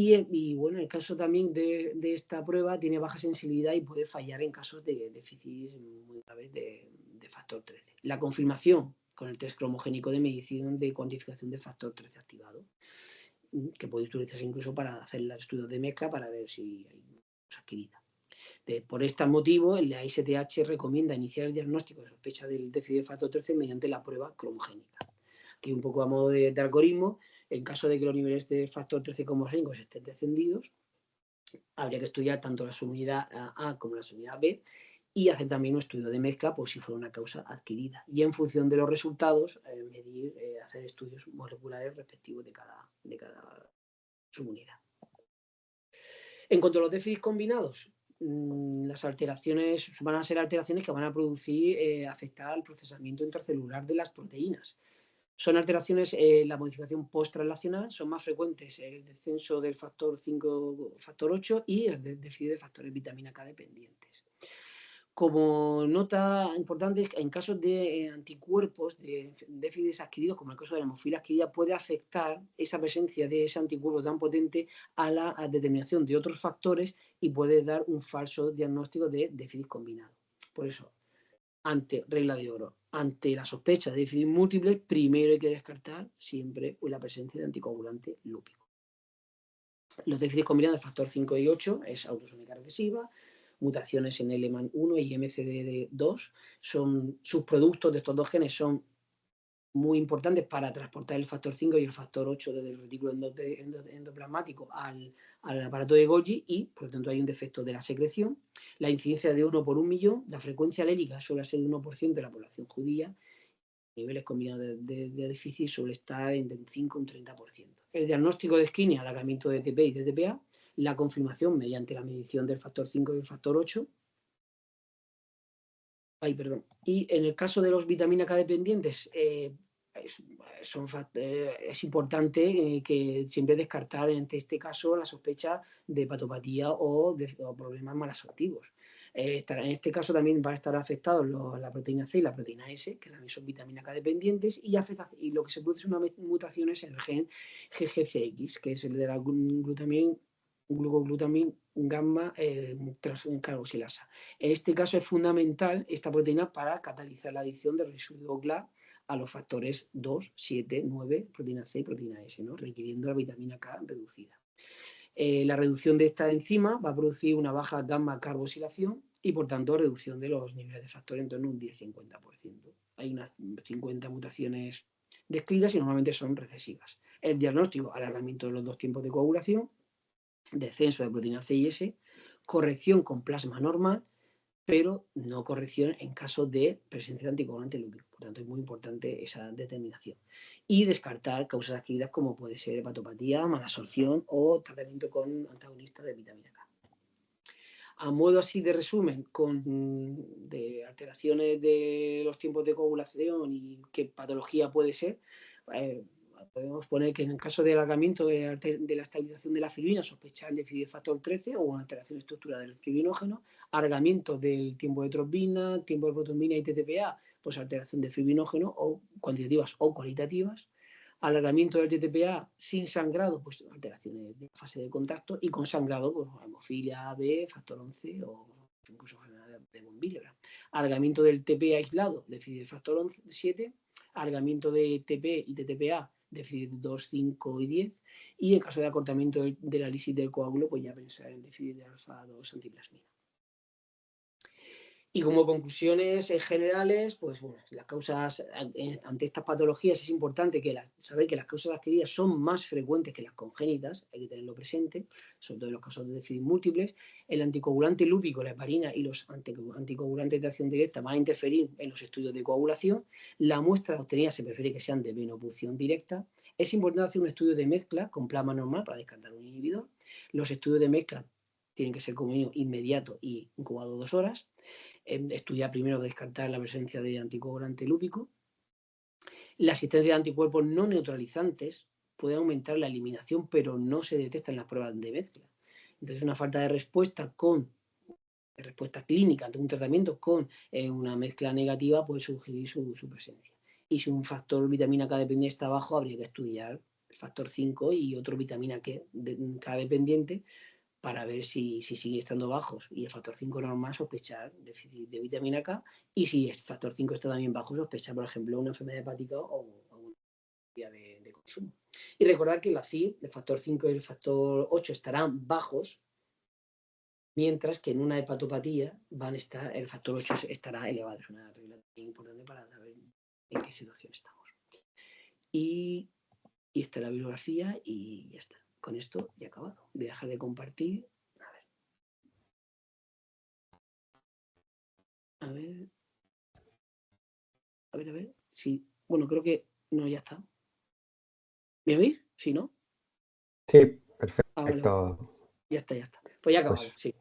Y bueno, en el caso también de esta prueba tiene baja sensibilidad y puede fallar en casos de déficits muy graves de factor 13. La confirmación con el test cromogénico de medición de cuantificación de factor 13 activado, que puede utilizarse incluso para hacer los estudios de mezcla para ver si hay cosa adquirida. Por este motivo, la ISTH recomienda iniciar el diagnóstico de sospecha del déficit de factor 13 mediante la prueba cromogénica. Aquí un poco a modo de algoritmo, en caso de que los niveles de factor 13 cromogénicos estén descendidos, habría que estudiar tanto la subunidad A como la subunidad B y hacer también un estudio de mezcla por si fuera una causa adquirida. Y en función de los resultados, hacer estudios moleculares respectivos de cada subunidad. En cuanto a los déficits combinados, las alteraciones van a ser alteraciones que van a afectar al procesamiento intracelular de las proteínas. Son alteraciones, la modificación post-translacional, son más frecuentes el descenso del factor 5, factor 8 y el déficit de factores vitamina K dependientes. Como nota importante, en casos de anticuerpos, de déficits adquiridos, como el caso de la hemofilia adquirida, puede afectar esa presencia de ese anticuerpo tan potente a la determinación de otros factores y puede dar un falso diagnóstico de déficit combinado. Por eso, regla de oro, ante la sospecha de déficit múltiple, primero hay que descartar siempre la presencia de anticoagulante lúpico. Los déficits combinados de factor 5 y 8 es autosómica recesiva, mutaciones en LMAN1 y MCD2, son subproductos de estos dos genes son muy importantes para transportar el factor 5 y el factor 8 desde el retículo endoplasmático al aparato de Golgi y, por lo tanto, hay un defecto de la secreción. La incidencia de 1 por 1.000.000, la frecuencia alélica suele ser el 1% de la población judía, niveles combinados de déficit suele estar entre un 5 y un 30%. El diagnóstico de isquemia, alargamiento de TP y de TPA, la confirmación mediante la medición del factor 5 y el factor 8. Y en el caso de los vitamina K dependientes, es importante que siempre descartar en este caso la sospecha de hepatopatía o problemas malabsortivos. En este caso también va a estar afectados la proteína C y la proteína S, que también son vitamina K dependientes, y lo que se produce son mutaciones en el gen GGCX, que es el de la glucoglutamin gamma carboxilasa. En este caso es fundamental esta proteína para catalizar la adición del residuo GLA a los factores 2, 7, 9, proteína C y proteína S, ¿no? Requiriendo la vitamina K reducida. La reducción de esta enzima va a producir una baja gamma carboxilación y, por tanto, reducción de los niveles de factor en torno a un 10-50%. Hay unas 50 mutaciones descritas y normalmente son recesivas. El diagnóstico, alargamiento de los dos tiempos de coagulación, descenso de proteína C y S, corrección con plasma normal, pero no corrección en caso de presencia de anticoagulante lúpico. Por tanto, es muy importante esa determinación. Y descartar causas adquiridas como puede ser hepatopatía, malabsorción o tratamiento con antagonistas de vitamina K. A modo así de resumen, de alteraciones de los tiempos de coagulación y qué patología puede ser, podemos poner que en el caso de alargamiento de la estabilización de la fibrina, sospechar el déficit de factor 13 o una alteración estructural del fibrinógeno, alargamiento del tiempo de trombina, tiempo de protrombina y TTPA, pues alteración de fibrinógeno o cuantitativas o cualitativas, alargamiento del TTPA sin sangrado, pues alteraciones de fase de contacto, y con sangrado, pues hemofilia B, factor 11 o incluso enfermedad de von Willebrand. Alargamiento del TP aislado, déficit de factor 11, 7, alargamiento de TP y TTPA, déficit 2, 5 y 10, y en caso de acortamiento de la lisis del coágulo, pues ya pensar en déficit de alfa-2 antiplasmina. Y como conclusiones generales, pues bueno, las causas ante estas patologías es importante saber que las causas adquiridas son más frecuentes que las congénitas, hay que tenerlo presente, sobre todo en los casos de déficit múltiples. El anticoagulante lúpico, la heparina y los anticoagulantes de acción directa van a interferir en los estudios de coagulación. La muestra obtenida se prefiere que sean de venopunción directa. Es importante hacer un estudio de mezcla con plasma normal para descartar un inhibidor. Los estudios de mezcla tienen que ser como mínimo inmediato y incubado 2 horas. Estudiar primero descartar la presencia de anticoagulante lúpico. La existencia de anticuerpos no neutralizantes puede aumentar la eliminación, pero no se detecta en las pruebas de mezcla. Entonces, una falta de respuesta clínica ante un tratamiento con una mezcla negativa puede sugerir su presencia. Y si un factor vitamina K dependiente está bajo, habría que estudiar el factor 5 y otro vitamina K dependiente para ver si sigue estando bajos y el factor 5 normal, sospechar déficit de vitamina K, y si el factor 5 está también bajo, sospechar, por ejemplo, una enfermedad hepática o una vía de consumo. Y recordar que la CID, el factor 5 y el factor 8 estarán bajos, mientras que en una hepatopatía el factor 8 estará elevado. Es una regla importante para saber en qué situación estamos. Y esta es la bibliografía y ya está. Con esto ya he acabado. Voy a dejar de compartir. A ver. Sí. Bueno, creo que no, ya está. ¿Me oís? ¿Sí, no? Sí, perfecto. Vale. Ya está. Pues ya he acabado, Pues, sí.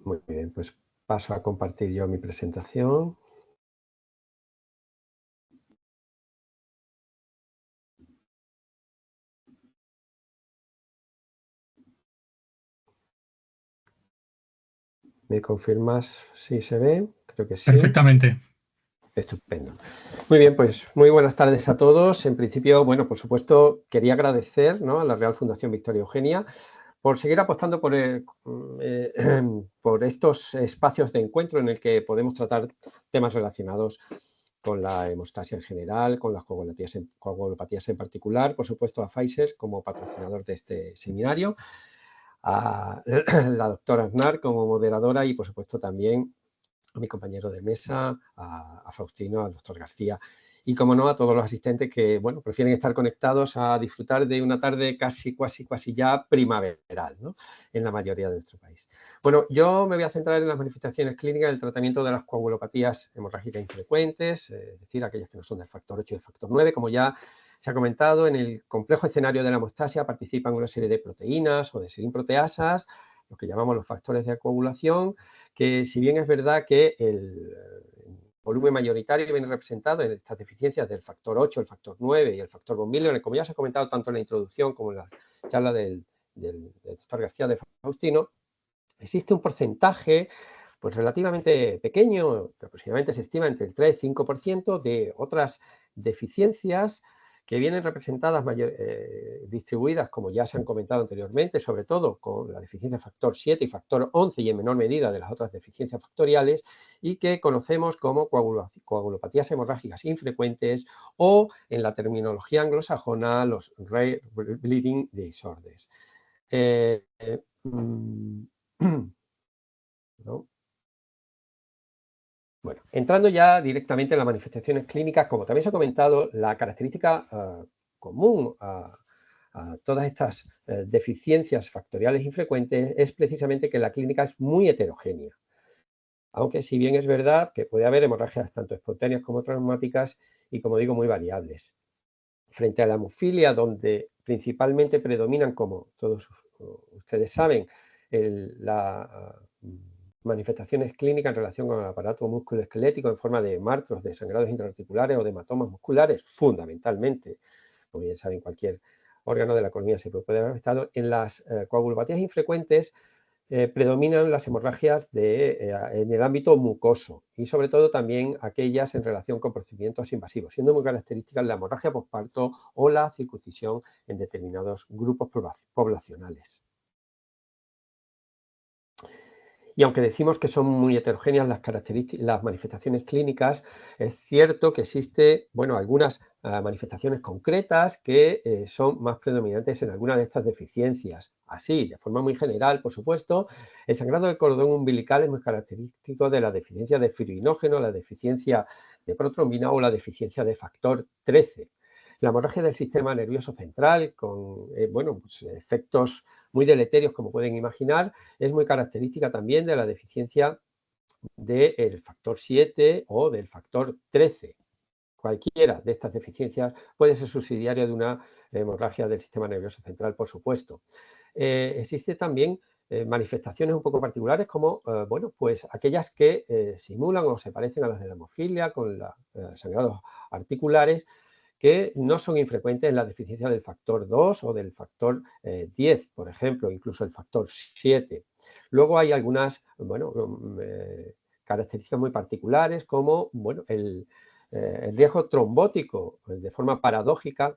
Muy bien, pues paso a compartir yo mi presentación. ¿Me confirmas si se ve? Creo que sí. Perfectamente. Estupendo. Muy bien, pues muy buenas tardes a todos. En principio, bueno, por supuesto, quería agradecer, ¿no?, a la Real Fundación Victoria Eugenia por seguir apostando por estos espacios de encuentro en el que podemos tratar temas relacionados con la hemostasia en general, con las coagulopatías en particular, por supuesto a Pfizer como patrocinador de este seminario, a la doctora Aznar como moderadora y por supuesto también a mi compañero de mesa, a Faustino, al doctor García y, como no, a todos los asistentes que, bueno, prefieren estar conectados a disfrutar de una tarde casi ya primaveral, ¿no?, en la mayoría de nuestro país. Bueno, yo me voy a centrar en las manifestaciones clínicas del tratamiento de las coagulopatías hemorrágicas infrecuentes, es decir, aquellas que no son del factor 8 y del factor 9, como ya se ha comentado. En el complejo escenario de la hemostasia participan una serie de proteínas o de serin-proteasas, lo que llamamos los factores de coagulación, que si bien es verdad que el volumen mayoritario viene representado en estas deficiencias del factor 8, el factor 9 y el factor von Willebrand, como ya se ha comentado tanto en la introducción como en la charla del doctor García de Faustino, existe un porcentaje pues relativamente pequeño, que aproximadamente se estima entre el 3 y 5% de otras deficiencias que vienen representadas distribuidas, como ya se han comentado anteriormente, sobre todo con la deficiencia factor 7 y factor 11 y en menor medida de las otras deficiencias factoriales, y que conocemos como coagulopatías hemorrágicas infrecuentes o, en la terminología anglosajona, los rare bleeding disorders. ¿No? Bueno, entrando ya directamente en las manifestaciones clínicas, como también se ha comentado, la característica común a todas estas deficiencias factoriales infrecuentes es precisamente que la clínica es muy heterogénea. Aunque si bien es verdad que puede haber hemorragias tanto espontáneas como traumáticas y, como digo, muy variables. Frente a la hemofilia, donde principalmente predominan, como todos ustedes saben, las manifestaciones clínicas en relación con el aparato musculoesquelético en forma de martros, de sangrados intraarticulares o de hematomas musculares, fundamentalmente, como bien saben, cualquier órgano de la columna se puede haber afectado. En las coagulopatías infrecuentes predominan las hemorragias en el ámbito mucoso y sobre todo también aquellas en relación con procedimientos invasivos, siendo muy características la hemorragia posparto o la circuncisión en determinados grupos poblacionales. Y aunque decimos que son muy heterogéneas las manifestaciones clínicas, es cierto que existe, bueno, algunas manifestaciones concretas que son más predominantes en alguna de estas deficiencias. Así, de forma muy general, por supuesto, el sangrado del cordón umbilical es muy característico de la deficiencia de fibrinógeno, la deficiencia de protrombina o la deficiencia de factor 13. La hemorragia del sistema nervioso central, con bueno, pues, efectos muy deleterios, como pueden imaginar, es muy característica también de la deficiencia del factor 7 o del factor 13. Cualquiera de estas deficiencias puede ser subsidiaria de una hemorragia del sistema nervioso central, por supuesto. Existe también manifestaciones un poco particulares como, bueno, pues aquellas que simulan o se parecen a las de la hemofilia, con los sangrados articulares, que no son infrecuentes en la deficiencia del factor 2 o del factor 10, por ejemplo, incluso el factor 7. Luego hay algunas, bueno, características muy particulares como, bueno, el riesgo trombótico de forma paradójica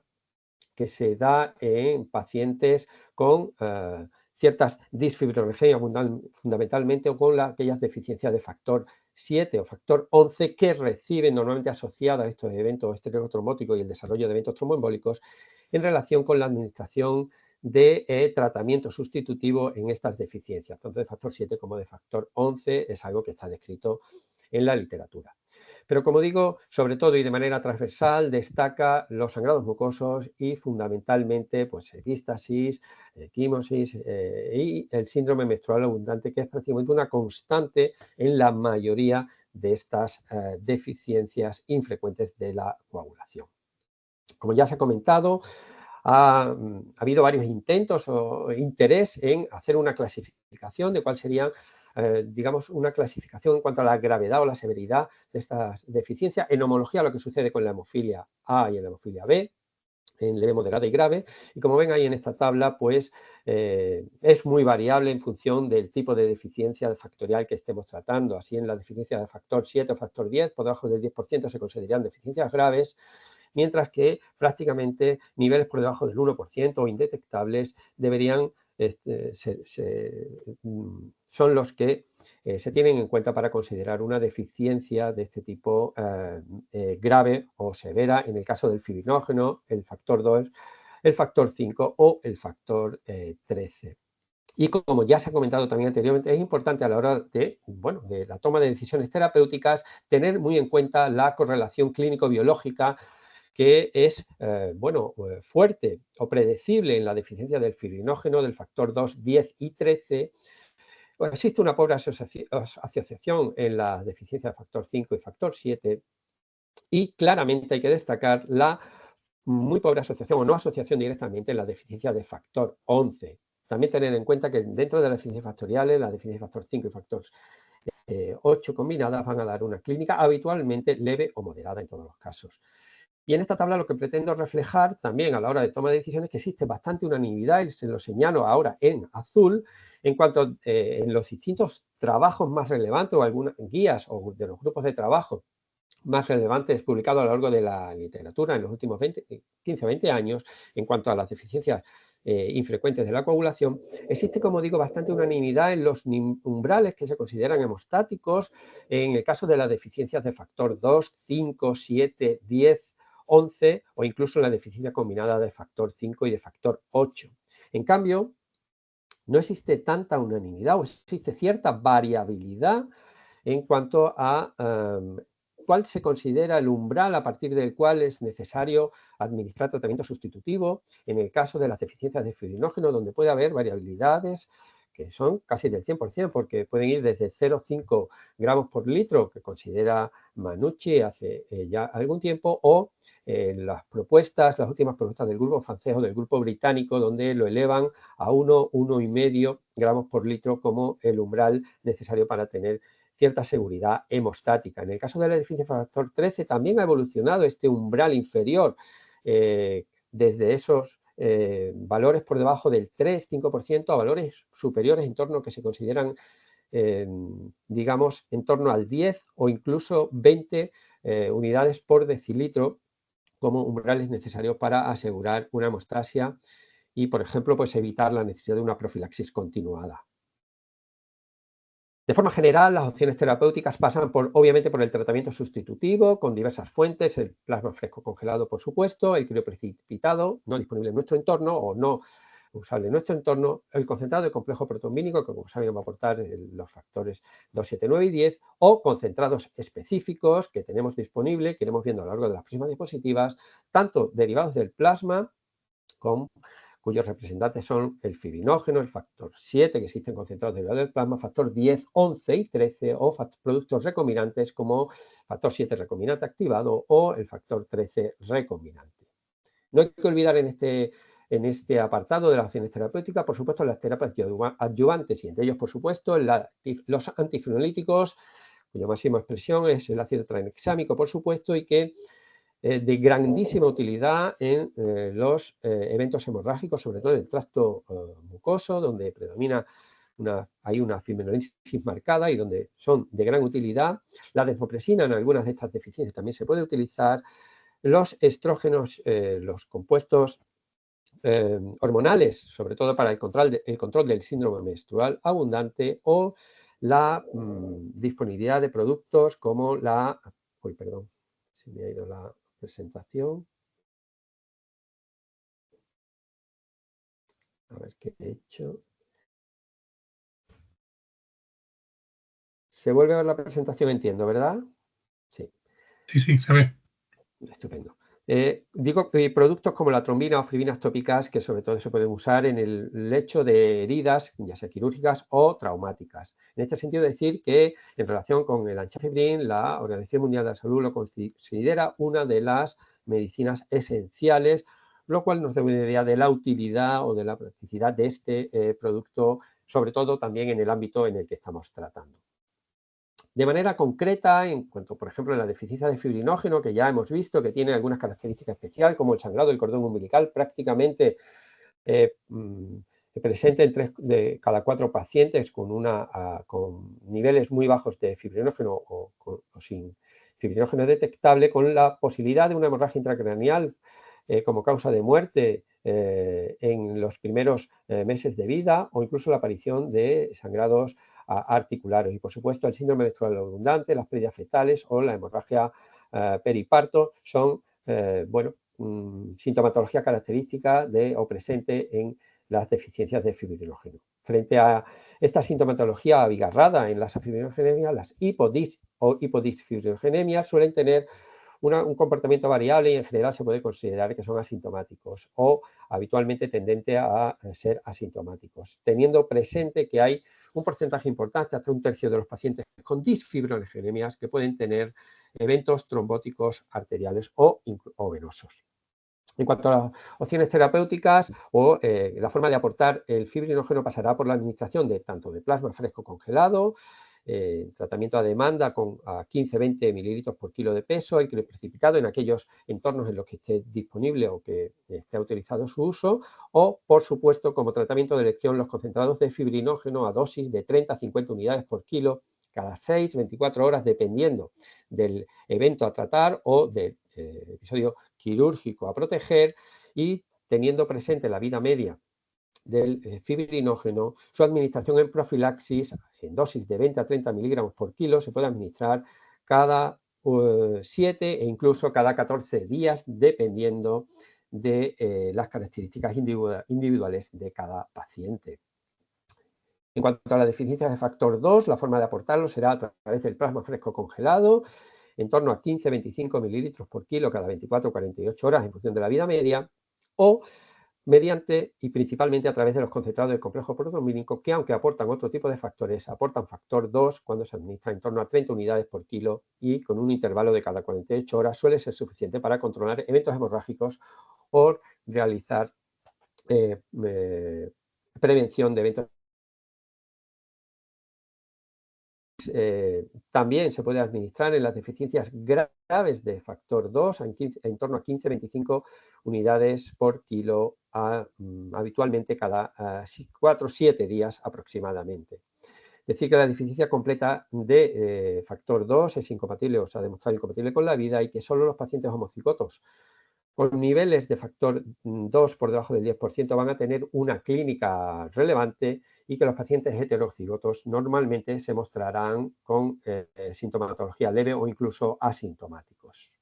que se da en pacientes con ciertas disfibrogenias fundamentalmente o con aquellas deficiencias de factor 7 o factor 11 que reciben normalmente asociadas a estos eventos, este riesgo trombótico y el desarrollo de eventos tromboembólicos en relación con la administración de tratamiento sustitutivo en estas deficiencias, tanto de factor 7 como de factor 11, es algo que está descrito en la literatura. Pero, como digo, sobre todo y de manera transversal, destaca los sangrados mucosos y fundamentalmente pues, epistasis, equimosis y el síndrome menstrual abundante, que es prácticamente una constante en la mayoría de estas deficiencias infrecuentes de la coagulación. Como ya se ha comentado, ha habido varios intentos o interés en hacer una clasificación de cuál sería, digamos, una clasificación en cuanto a la gravedad o la severidad de estas deficiencias. En homología, lo que sucede con la hemofilia A y la hemofilia B. en leve, moderada y grave. Y como ven ahí en esta tabla, pues es muy variable en función del tipo de deficiencia factorial que estemos tratando. Así, en la deficiencia de factor 7 o factor 10, por debajo del 10% se considerarían deficiencias graves, mientras que prácticamente niveles por debajo del 1% o indetectables deberían son los que se tienen en cuenta para considerar una deficiencia de este tipo grave o severa en el caso del fibrinógeno, el factor 2, el factor 5 o el factor 13. Y como ya se ha comentado también anteriormente, es importante a la hora de, bueno, de la toma de decisiones terapéuticas tener muy en cuenta la correlación clínico-biológica que es fuerte o predecible en la deficiencia del fibrinógeno, del factor 2, 10 y 13. Bueno, existe una pobre asociación en la deficiencia de factor 5 y factor 7 y claramente hay que destacar la muy pobre asociación o no asociación directamente en la deficiencia de factor 11. También tener en cuenta que dentro de las deficiencias factoriales, la deficiencia de factor 5 y factor 8 combinadas van a dar una clínica habitualmente leve o moderada en todos los casos. Y en esta tabla lo que pretendo reflejar también a la hora de toma de decisiones es que existe bastante unanimidad, y se lo señalo ahora en azul, en cuanto en los distintos trabajos más relevantes o algunas guías o de los grupos de trabajo más relevantes publicados a lo largo de la literatura en los últimos 15 o 20 años en cuanto a las deficiencias infrecuentes de la coagulación, existe, como digo, bastante unanimidad en los umbrales que se consideran hemostáticos en el caso de las deficiencias de factor 2, 5, 7, 10, 11 o incluso la deficiencia combinada de factor 5 y de factor 8. En cambio, no existe tanta unanimidad o existe cierta variabilidad en cuanto a cuál se considera el umbral a partir del cual es necesario administrar tratamiento sustitutivo en el caso de las deficiencias de fibrinógeno, donde puede haber variabilidades que son casi del 100%, porque pueden ir desde 0,5 gramos por litro, que considera Manucci hace ya algún tiempo, o las últimas propuestas del grupo francés o del grupo británico, donde lo elevan a 1,5 gramos por litro como el umbral necesario para tener cierta seguridad hemostática. En el caso de la deficiencia de factor 13 también ha evolucionado este umbral inferior desde esos valores por debajo del 3-5% a valores superiores en torno que se consideran, digamos, en torno al 10 o incluso 20 unidades por decilitro como umbrales necesarios para asegurar una hemostasia y, por ejemplo, pues evitar la necesidad de una profilaxis continuada. De forma general, las opciones terapéuticas pasan obviamente por el tratamiento sustitutivo con diversas fuentes, el plasma fresco congelado, por supuesto, el crioprecipitado, no disponible en nuestro entorno o no usable en nuestro entorno, el concentrado de complejo proteomínico, que como saben va a aportar los factores 2, 7, 9 y 10, o concentrados específicos que tenemos disponible, que iremos viendo a lo largo de las próximas diapositivas, tanto derivados del plasma cuyos representantes son el fibrinógeno, el factor 7, que existen concentrados derivados del plasma, factor 10, 11 y 13, o productos recombinantes como factor 7 recombinante activado o el factor 13 recombinante. No hay que olvidar en este apartado de las acciones terapéuticas, por supuesto, las terapias adyuvantes, y entre ellos, por supuesto, los antifibrinolíticos, cuya máxima expresión es el ácido tranexámico, por supuesto, y que de grandísima utilidad en los eventos hemorrágicos, sobre todo en el tracto mucoso, donde predomina hay una fibrinolisis marcada y donde son de gran utilidad. La desmopresina en algunas de estas deficiencias también se puede utilizar. Los estrógenos, los compuestos hormonales, sobre todo para el control del síndrome menstrual abundante, o la disponibilidad de productos como la... Uy, perdón, se me ha ido la presentación. A ver qué he hecho. Se vuelve a ver la presentación, entiendo, ¿verdad? Sí. Sí, se ve. Estupendo. Digo que productos como la trombina o fibrinas tópicas que sobre todo se pueden usar en el lecho de heridas, ya sea quirúrgicas o traumáticas. En este sentido, decir que en relación con el anchafibrin, la Organización Mundial de la Salud lo considera una de las medicinas esenciales, lo cual nos da una idea de la utilidad o de la practicidad de este producto, sobre todo también en el ámbito en el que estamos tratando. De manera concreta, en cuanto, por ejemplo, a la deficiencia de fibrinógeno, que ya hemos visto que tiene algunas características especiales, como el sangrado del cordón umbilical, prácticamente presente en 3 de cada 4 pacientes con niveles muy bajos de fibrinógeno o sin fibrinógeno detectable, con la posibilidad de una hemorragia intracraneal como causa de muerte en los primeros meses de vida, o incluso la aparición de sangrados articulares. Y, por supuesto, el síndrome menstrual abundante, las pérdidas fetales o la hemorragia periparto son, sintomatología característica o presente en las deficiencias de fibrinógeno. Frente a esta sintomatología abigarrada en las afibrinogenias, las hipodis o hipodisfibrinogenias suelen tener un comportamiento variable y en general se puede considerar que son asintomáticos o habitualmente tendente a ser asintomáticos, teniendo presente que hay un porcentaje importante, hasta 1/3 de los pacientes con disfibrinogenias que pueden tener eventos trombóticos arteriales o venosos. En cuanto a las opciones terapéuticas, la forma de aportar el fibrinógeno pasará por la administración tanto de plasma fresco congelado, tratamiento a demanda a 15-20 mililitros por kilo de peso, el precipitado en aquellos entornos en los que esté disponible o que esté autorizado su uso, o, por supuesto, como tratamiento de elección, los concentrados de fibrinógeno a dosis de 30-50 unidades por kilo cada 6-24 horas, dependiendo del evento a tratar o del episodio quirúrgico a proteger, y teniendo presente la vida media del fibrinógeno, su administración en profilaxis en dosis de 20-30 miligramos por kilo se puede administrar cada 7 e incluso cada 14 días, dependiendo de las características individuales de cada paciente. En cuanto a la deficiencia de factor 2, la forma de aportarlo será a través del plasma fresco congelado, en torno a 15-25 mililitros por kilo cada 24-48 horas en función de la vida media, o mediante y principalmente a través de los concentrados del complejo proteomínico, que aunque aportan otro tipo de factores, aportan factor 2 cuando se administra en torno a 30 unidades por kilo y con un intervalo de cada 48 horas suele ser suficiente para controlar eventos hemorrágicos o realizar prevención de eventos. También se puede administrar en las deficiencias graves de factor 2 en torno a 15-25 unidades por kilo, habitualmente cada 4-7 días aproximadamente. Decir que la deficiencia completa de factor 2 es incompatible o se ha demostrado incompatible con la vida, y que solo los pacientes homocigotos con niveles de factor 2 por debajo del 10% van a tener una clínica relevante, y que los pacientes heterocigotos normalmente se mostrarán con sintomatología leve o incluso asintomáticos.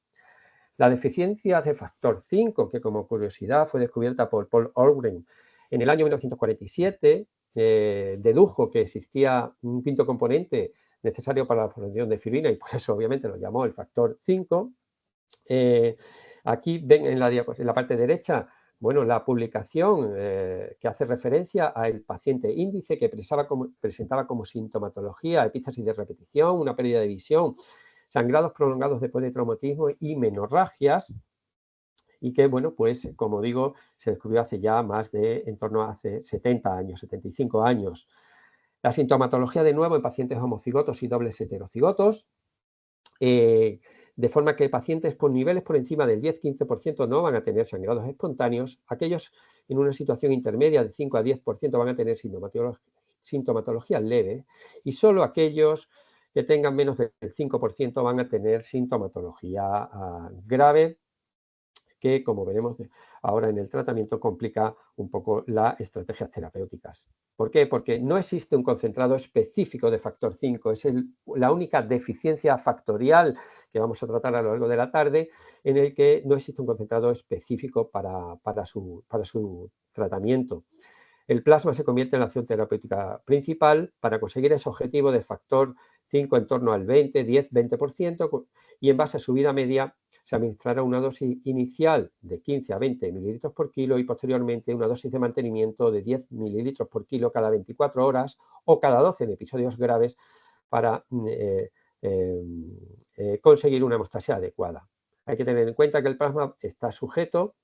La deficiencia de factor 5, que como curiosidad fue descubierta por Paul Orgren en el año 1947, dedujo que existía un quinto componente necesario para la formación de fibrina, y por eso obviamente lo llamó el factor 5. Aquí ven en la parte derecha, bueno, la publicación que hace referencia al paciente índice que presentaba como sintomatología epístasis de repetición, una pérdida de visión, sangrados prolongados después de traumatismo y menorragias, y que, bueno, pues como digo, se descubrió hace ya en torno a hace 70 años, 75 años. La sintomatología, de nuevo, en pacientes homocigotos y dobles heterocigotos, de forma que pacientes con niveles por encima del 10-15% no van a tener sangrados espontáneos. Aquellos en una situación intermedia de 5 a 10% van a tener sintomatología leve, y solo aquellos que tengan menos del 5% van a tener sintomatología grave, que, como veremos ahora en el tratamiento, complica un poco las estrategias terapéuticas. ¿Por qué? Porque no existe un concentrado específico de factor 5, es la única deficiencia factorial que vamos a tratar a lo largo de la tarde, en el que no existe un concentrado específico para su tratamiento. El plasma se convierte en la acción terapéutica principal para conseguir ese objetivo de factor 5 en torno al 10-20%, y en base a su vida media se administrará una dosis inicial de 15 a 20 mililitros por kilo y posteriormente una dosis de mantenimiento de 10 mililitros por kilo cada 24 horas o cada 12 en episodios graves para conseguir una hemostasia adecuada. Hay que tener en cuenta que el plasma está sujeto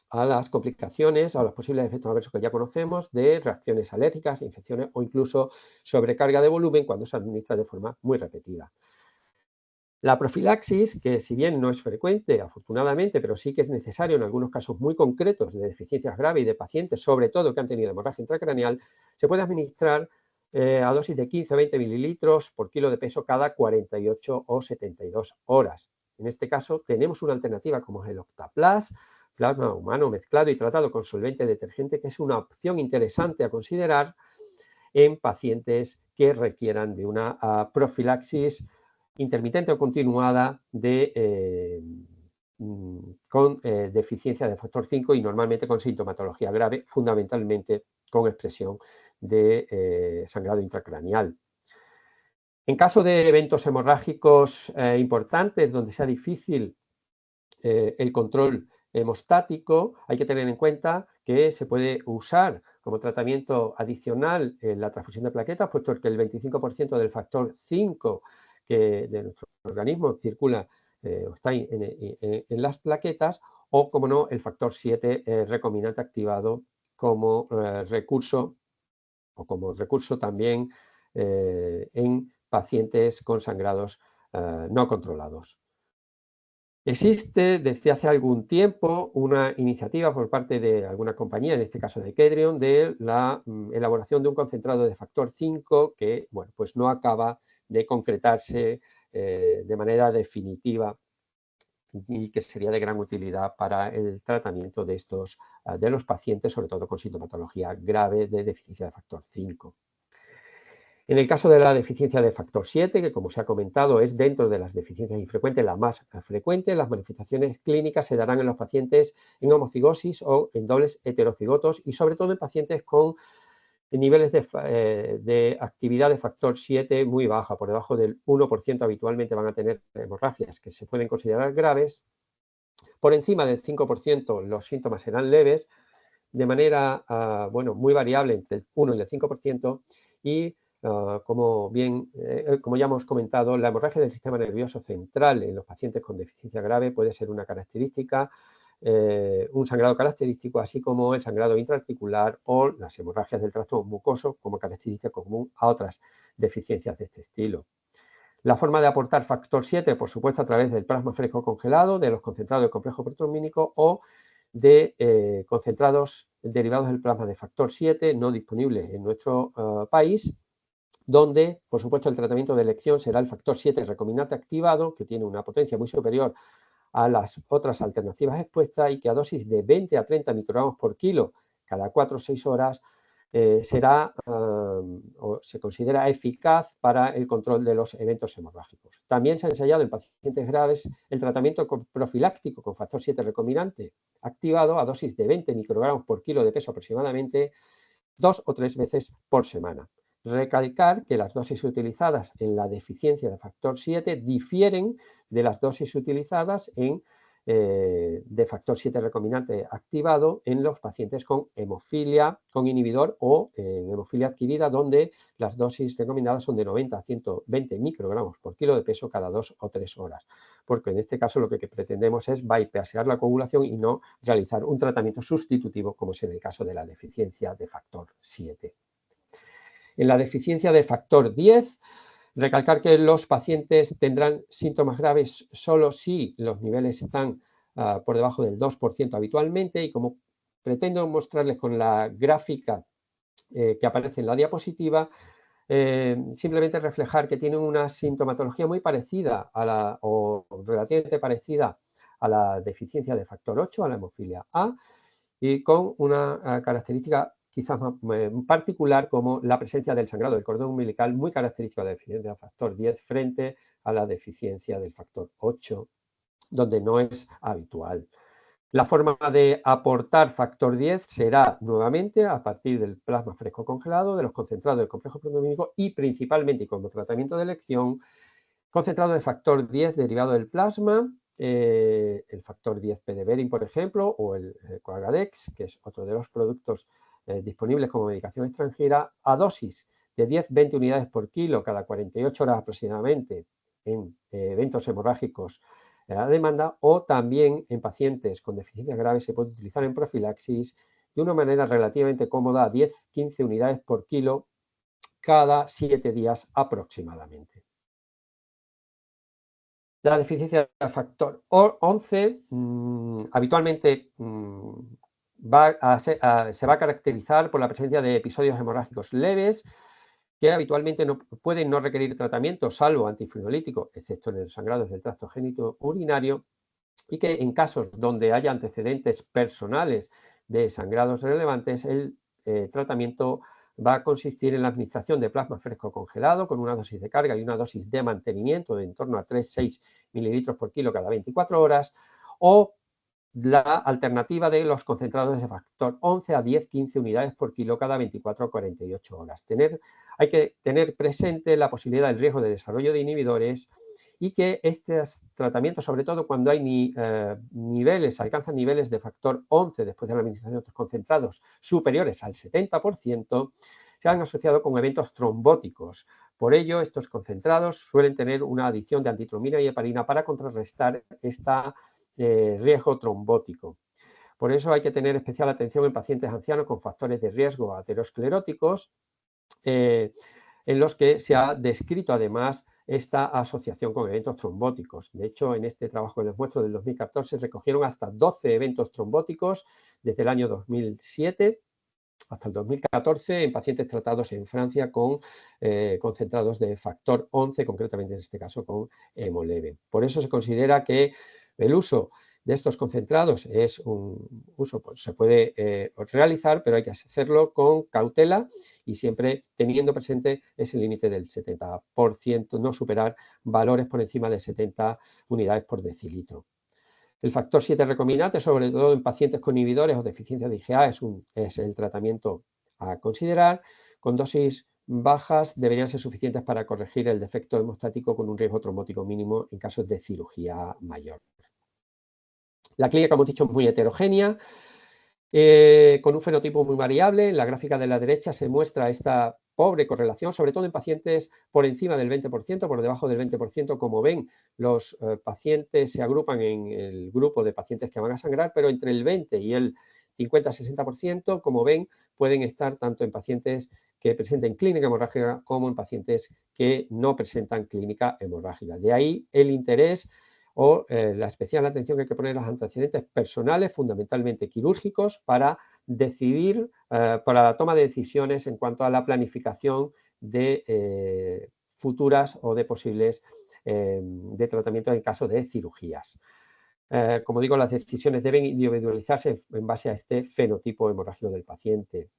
a las complicaciones, a los posibles efectos adversos que ya conocemos de reacciones alérgicas, infecciones o incluso sobrecarga de volumen cuando se administra de forma muy repetida. La profilaxis, que si bien no es frecuente, afortunadamente, pero sí que es necesario en algunos casos muy concretos de deficiencias graves y de pacientes, sobre todo que han tenido hemorragia intracraneal, se puede administrar a dosis de 15 o 20 mililitros por kilo de peso cada 48 o 72 horas. En este caso tenemos una alternativa como es el Octaplas, plasma humano mezclado y tratado con solvente detergente, que es una opción interesante a considerar en pacientes que requieran de una profilaxis intermitente o continuada con deficiencia de factor 5 y normalmente con sintomatología grave, fundamentalmente con expresión de sangrado intracraneal. En caso de eventos hemorrágicos importantes donde sea difícil el control hemostático, hay que tener en cuenta que se puede usar como tratamiento adicional la transfusión de plaquetas, puesto que el 25% del factor 5 que de nuestro organismo circula o está en las plaquetas, o como no, el factor 7 recombinante activado como recurso o como recurso también en pacientes con sangrados no controlados. Existe desde hace algún tiempo una iniciativa por parte de alguna compañía, en este caso de Kedrion, de la elaboración de un concentrado de factor 5 que, bueno, pues no acaba de concretarse de manera definitiva y que sería de gran utilidad para el tratamiento de de los pacientes, sobre todo con sintomatología grave de deficiencia de factor 5. En el caso de la deficiencia de factor 7, que como se ha comentado es dentro de las deficiencias infrecuentes la más frecuente, las manifestaciones clínicas se darán en los pacientes en homocigosis o en dobles heterocigotos y sobre todo en pacientes con niveles de actividad de factor 7 muy baja, por debajo del 1% habitualmente van a tener hemorragias que se pueden considerar graves. Por encima del 5% los síntomas serán leves, de manera bueno, muy variable entre el 1 y el 5%, y como ya hemos comentado, la hemorragia del sistema nervioso central en los pacientes con deficiencia grave puede ser una característica, un sangrado característico, así como el sangrado intraarticular o las hemorragias del tracto mucoso como característica común a otras deficiencias de este estilo. La forma de aportar factor 7, por supuesto, a través del plasma fresco congelado, de los concentrados del complejo proteomínico o de concentrados derivados del plasma de factor 7 no disponibles en nuestro país, donde, por supuesto, el tratamiento de elección será el factor 7 recombinante activado, que tiene una potencia muy superior a las otras alternativas expuestas y que a dosis de 20 a 30 microgramos por kilo cada 4 o 6 horas será o se considera eficaz para el control de los eventos hemorrágicos. También se ha ensayado en pacientes graves el tratamiento profiláctico con factor 7 recombinante activado a dosis de 20 microgramos por kilo de peso aproximadamente 2 o 3 veces por semana. Recalcar que las dosis utilizadas en la deficiencia de factor 7 difieren de las dosis utilizadas de factor 7 recombinante activado en los pacientes con hemofilia con inhibidor o en hemofilia adquirida, donde las dosis recomendadas son de 90 a 120 microgramos por kilo de peso cada 2 o 3 horas, porque en este caso lo que pretendemos es bypassear la coagulación y no realizar un tratamiento sustitutivo como es en el caso de la deficiencia de factor 7. En la deficiencia de factor 10, recalcar que los pacientes tendrán síntomas graves solo si los niveles están por debajo del 2% habitualmente, y como pretendo mostrarles con la gráfica que aparece en la diapositiva, simplemente reflejar que tienen una sintomatología muy parecida o relativamente parecida a la deficiencia de factor 8, a la hemofilia A, y con una característica quizás más particular como la presencia del sangrado del cordón umbilical, muy característico de la deficiencia del factor 10 frente a la deficiencia del factor 8, donde no es habitual. La forma de aportar factor 10 será nuevamente a partir del plasma fresco congelado, de los concentrados del complejo proteomínico y principalmente, y como tratamiento de elección, concentrado de factor 10 derivado del plasma, el factor 10 Pdverin, por ejemplo, o el Coagadex, que es otro de los productos disponibles como medicación extranjera, a dosis de 10-20 unidades por kilo cada 48 horas aproximadamente en eventos hemorrágicos a demanda, o también en pacientes con deficiencias graves se puede utilizar en profilaxis de una manera relativamente cómoda, a 10-15 unidades por kilo cada 7 días aproximadamente. La deficiencia del factor 11 habitualmente se va a caracterizar por la presencia de episodios hemorrágicos leves que habitualmente pueden no requerir tratamiento salvo antifibrinolítico, excepto en los sangrados del tracto genitourinario, y que en casos donde haya antecedentes personales de sangrados relevantes, el tratamiento va a consistir en la administración de plasma fresco congelado con una dosis de carga y una dosis de mantenimiento de en torno a 3-6 mililitros por kilo cada 24 horas, o la alternativa de los concentrados de factor 11 a 10-15 unidades por kilo cada 24 o 48 horas. Hay que tener presente la posibilidad del riesgo de desarrollo de inhibidores y que estos tratamientos, sobre todo cuando hay alcanzan niveles de factor 11 después de la administración de estos concentrados superiores al 70%, se han asociado con eventos trombóticos. Por ello, estos concentrados suelen tener una adición de antitromina y heparina para contrarrestar este riesgo trombótico. Por eso hay que tener especial atención en pacientes ancianos con factores de riesgo ateroscleróticos, en los que se ha descrito además esta asociación con eventos trombóticos. De hecho, en este trabajo que les muestro del 2014 recogieron hasta 12 eventos trombóticos desde el año 2007 hasta el 2014 en pacientes tratados en Francia con concentrados de factor 11, concretamente en este caso con hemoleve. Por eso se considera que el uso de estos concentrados es un uso, pues, se puede realizar, pero hay que hacerlo con cautela y siempre teniendo presente ese límite del 70%, no superar valores por encima de 70 unidades por decilitro. El factor 7 recombinante, sobre todo en pacientes con inhibidores o deficiencia de IgA, es el tratamiento a considerar. Con dosis bajas deberían ser suficientes para corregir el defecto hemostático con un riesgo trombótico mínimo en casos de cirugía mayor. La clínica, como he dicho, es muy heterogénea, con un fenotipo muy variable. En la gráfica de la derecha se muestra esta pobre correlación, sobre todo en pacientes por encima del 20%, por debajo del 20%. Como ven, los pacientes se agrupan en el grupo de pacientes que van a sangrar, pero entre el 20 y el 50-60%, como ven, pueden estar tanto en pacientes que presenten clínica hemorrágica como en pacientes que no presentan clínica hemorrágica. De ahí el interés o la especial atención que hay que poner a los antecedentes personales, fundamentalmente quirúrgicos, para decidir, para la toma de decisiones en cuanto a la planificación de futuras o de posibles de tratamiento en caso de cirugías. Como digo, las decisiones deben individualizarse en base a este fenotipo hemorrágico del paciente.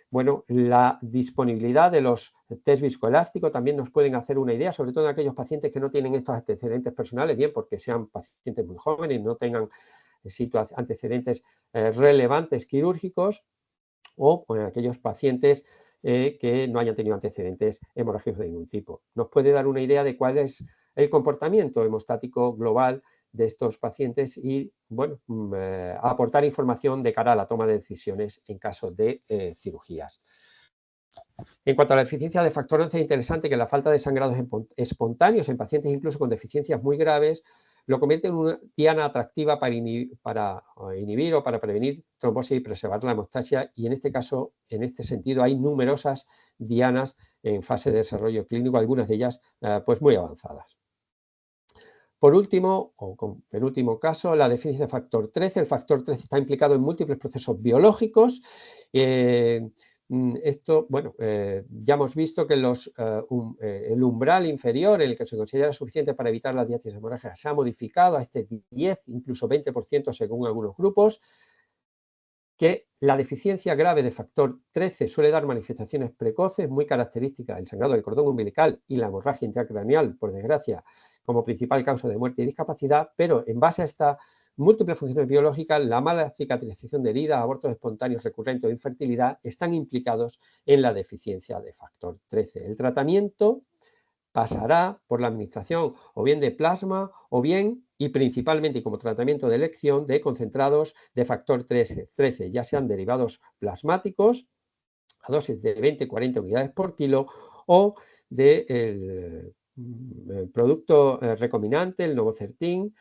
Bueno, la disponibilidad de los test viscoelásticos también nos pueden hacer una idea, sobre todo en aquellos pacientes que no tienen estos antecedentes personales, bien porque sean pacientes muy jóvenes y no tengan antecedentes relevantes quirúrgicos, o en aquellos pacientes que no hayan tenido antecedentes hemorrágicos de ningún tipo. Nos puede dar una idea de cuál es el comportamiento hemostático global de estos pacientes y, bueno, aportar información de cara a la toma de decisiones en caso de cirugías. En cuanto a la eficiencia de factor 11, es interesante que la falta de sangrados espontáneos en pacientes incluso con deficiencias muy graves lo convierte en una diana atractiva para inhibir o para prevenir trombosis y preservar la hemostasia, y en este caso, en este sentido, hay numerosas dianas en fase de desarrollo clínico, algunas de ellas pues muy avanzadas. Por último, o con penúltimo caso, la deficiencia de factor 13. El factor 13 está implicado en múltiples procesos biológicos. Esto, bueno, ya hemos visto que el umbral inferior, en el que se considera suficiente para evitar las diátesis hemorrágicas, se ha modificado a este 10, incluso 20% según algunos grupos, que la deficiencia grave de factor 13 suele dar manifestaciones precoces muy características del sangrado del cordón umbilical y la hemorragia intracraneal, por desgracia, como principal causa de muerte y discapacidad, pero en base a estas múltiples funciones biológicas, la mala cicatrización de heridas, abortos espontáneos recurrentes o infertilidad están implicados en la deficiencia de factor 13. El tratamiento pasará por la administración o bien de plasma o bien, y principalmente como tratamiento de elección, de concentrados de factor 13, ya sean derivados plasmáticos a dosis de 20-40 unidades por kilo o de producto recombinante, el Novocertin,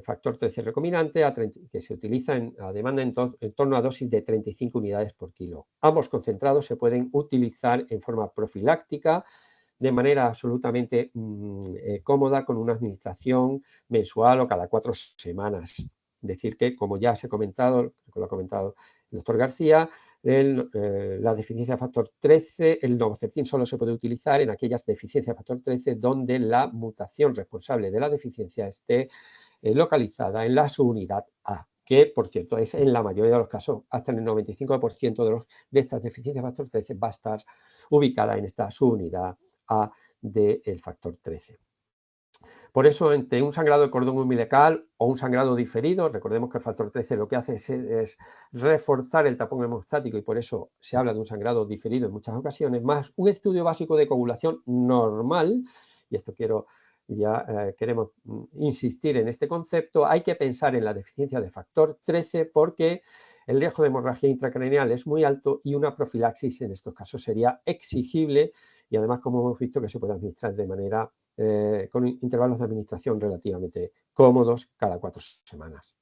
factor 13 recombinante, que se utiliza a demanda en torno a dosis de 35 unidades por kilo. Ambos concentrados se pueden utilizar en forma profiláctica de manera absolutamente cómoda, con una administración mensual o cada 4 semanas. Decir que, como ya se ha comentado, lo ha comentado el doctor García, la deficiencia de factor 13, el Novocertin solo se puede utilizar en aquellas deficiencias de factor 13 donde la mutación responsable de la deficiencia esté localizada en la subunidad A, que, por cierto, es en la mayoría de los casos, hasta en el 95% de estas deficiencias de factor 13 va a estar ubicada en esta subunidad A del factor 13. Por eso, entre un sangrado de cordón umbilical o un sangrado diferido, recordemos que el factor 13 lo que hace es reforzar el tapón hemostático, y por eso se habla de un sangrado diferido en muchas ocasiones, más un estudio básico de coagulación normal, y esto queremos insistir en este concepto, hay que pensar en la deficiencia de factor 13 porque el riesgo de hemorragia intracraneal es muy alto y una profilaxis en estos casos sería exigible, y además, como hemos visto, que se puede administrar de manera con intervalos de administración relativamente cómodos cada 4 semanas.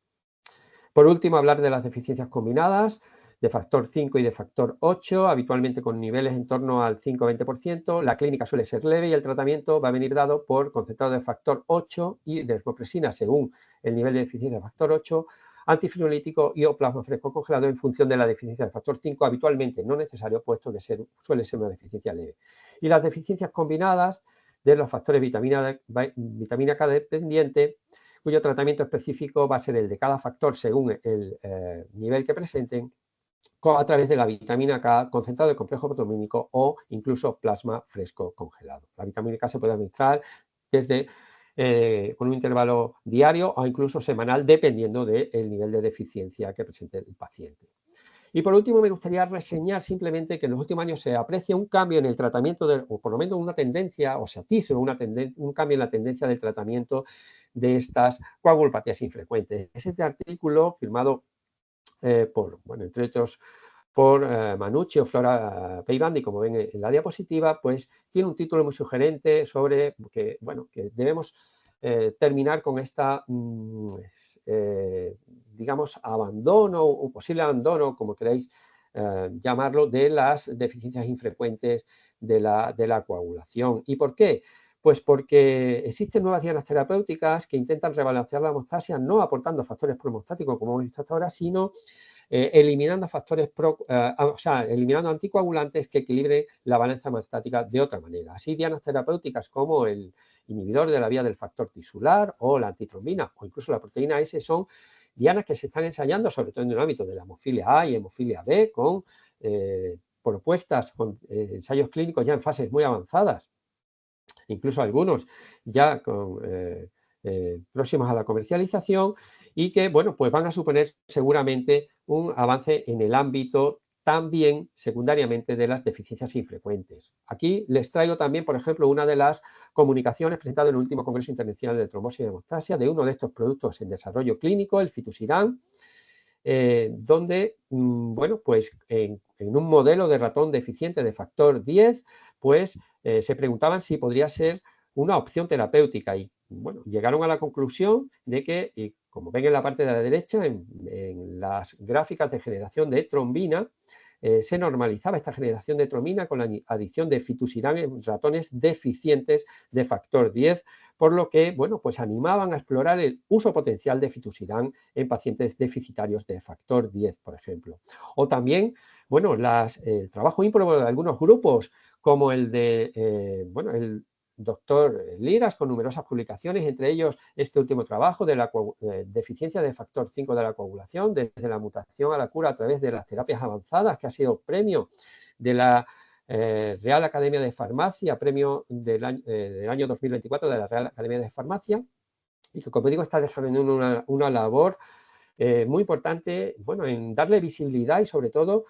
Por último, hablar de las deficiencias combinadas de factor 5 y de factor 8, habitualmente con niveles en torno al 5-20%. La clínica suele ser leve y el tratamiento va a venir dado por concentrado de factor 8 y desmopresina según el nivel de deficiencia de factor 8, antifibrinolítico y o plasma fresco congelado en función de la deficiencia de factor 5, habitualmente no necesario, puesto que suele ser una deficiencia leve. Y las deficiencias combinadas de los factores vitamina K dependiente, cuyo tratamiento específico va a ser el de cada factor según el nivel que presenten, a través de la vitamina K concentrado de complejo proteomímico o incluso plasma fresco congelado. La vitamina K se puede administrar desde con un intervalo diario o incluso semanal, dependiendo del nivel de deficiencia que presente el paciente. Y por último, me gustaría reseñar simplemente que en los últimos años se aprecia un cambio en el tratamiento, o por lo menos una tendencia, o se atisba un cambio en la tendencia del tratamiento de estas coagulopatías infrecuentes. Es este artículo firmado entre otros, por Manucci o Flora Peibandi, como ven en la diapositiva, pues tiene un título muy sugerente sobre que debemos terminar con esta digamos, abandono o posible abandono, como queráis llamarlo, de las deficiencias infrecuentes de la coagulación. ¿Y por qué? Pues porque existen nuevas dianas terapéuticas que intentan rebalancear la hemostasia, no aportando factores prohemostáticos, como hemos visto hasta ahora, sino eliminando factores, eliminando anticoagulantes que equilibren la balanza hemostática de otra manera. Así, dianas terapéuticas como el inhibidor de la vía del factor tisular o la antitrombina o incluso la proteína S son dianas que se están ensayando, sobre todo en el ámbito de la hemofilia A y hemofilia B, con propuestas, con ensayos clínicos ya en fases muy avanzadas, incluso algunos ya próximos a la comercialización, y que, pues van a suponer seguramente un avance en el ámbito también secundariamente de las deficiencias infrecuentes. Aquí les traigo también, por ejemplo, una de las comunicaciones presentadas en el último Congreso Internacional de Trombosis y Hemostasia de uno de estos productos en desarrollo clínico, el Fitusiran, donde, pues en un modelo de ratón deficiente de factor 10, pues se preguntaban si podría ser una opción terapéutica y, llegaron a la conclusión de que, y como ven en la parte de la derecha, en las gráficas de generación de trombina, se normalizaba esta generación de trombina con la adición de Fitusiran en ratones deficientes de factor 10, por lo que, pues animaban a explorar el uso potencial de Fitusiran en pacientes deficitarios de factor 10, por ejemplo. O también, el trabajo ímprobo de algunos grupos, como el de, el doctor Liras, con numerosas publicaciones, entre ellos este último trabajo de la deficiencia de factor 5 de la coagulación, desde la mutación a la cura a través de las terapias avanzadas, que ha sido premio de la Real Academia de Farmacia, premio del año 2024 de la Real Academia de Farmacia, y que, como digo, está desarrollando una labor muy importante, en darle visibilidad y, sobre todo,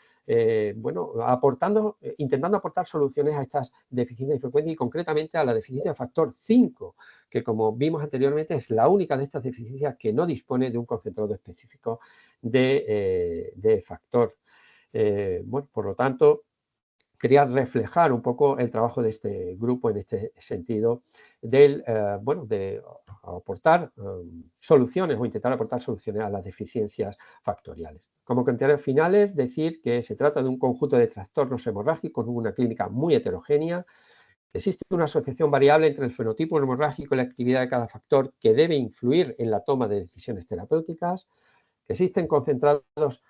intentando aportar soluciones a estas deficiencias frecuentes y concretamente a la deficiencia de factor 5, que, como vimos anteriormente, es la única de estas deficiencias que no dispone de un concentrado específico de factor. Por lo tanto, quería reflejar un poco el trabajo de este grupo en este sentido de aportar soluciones o intentar aportar soluciones a las deficiencias factoriales. Como comentarios finales, decir que se trata de un conjunto de trastornos hemorrágicos con una clínica muy heterogénea. Existe una asociación variable entre el fenotipo hemorrágico y la actividad de cada factor que debe influir en la toma de decisiones terapéuticas. Existen concentrados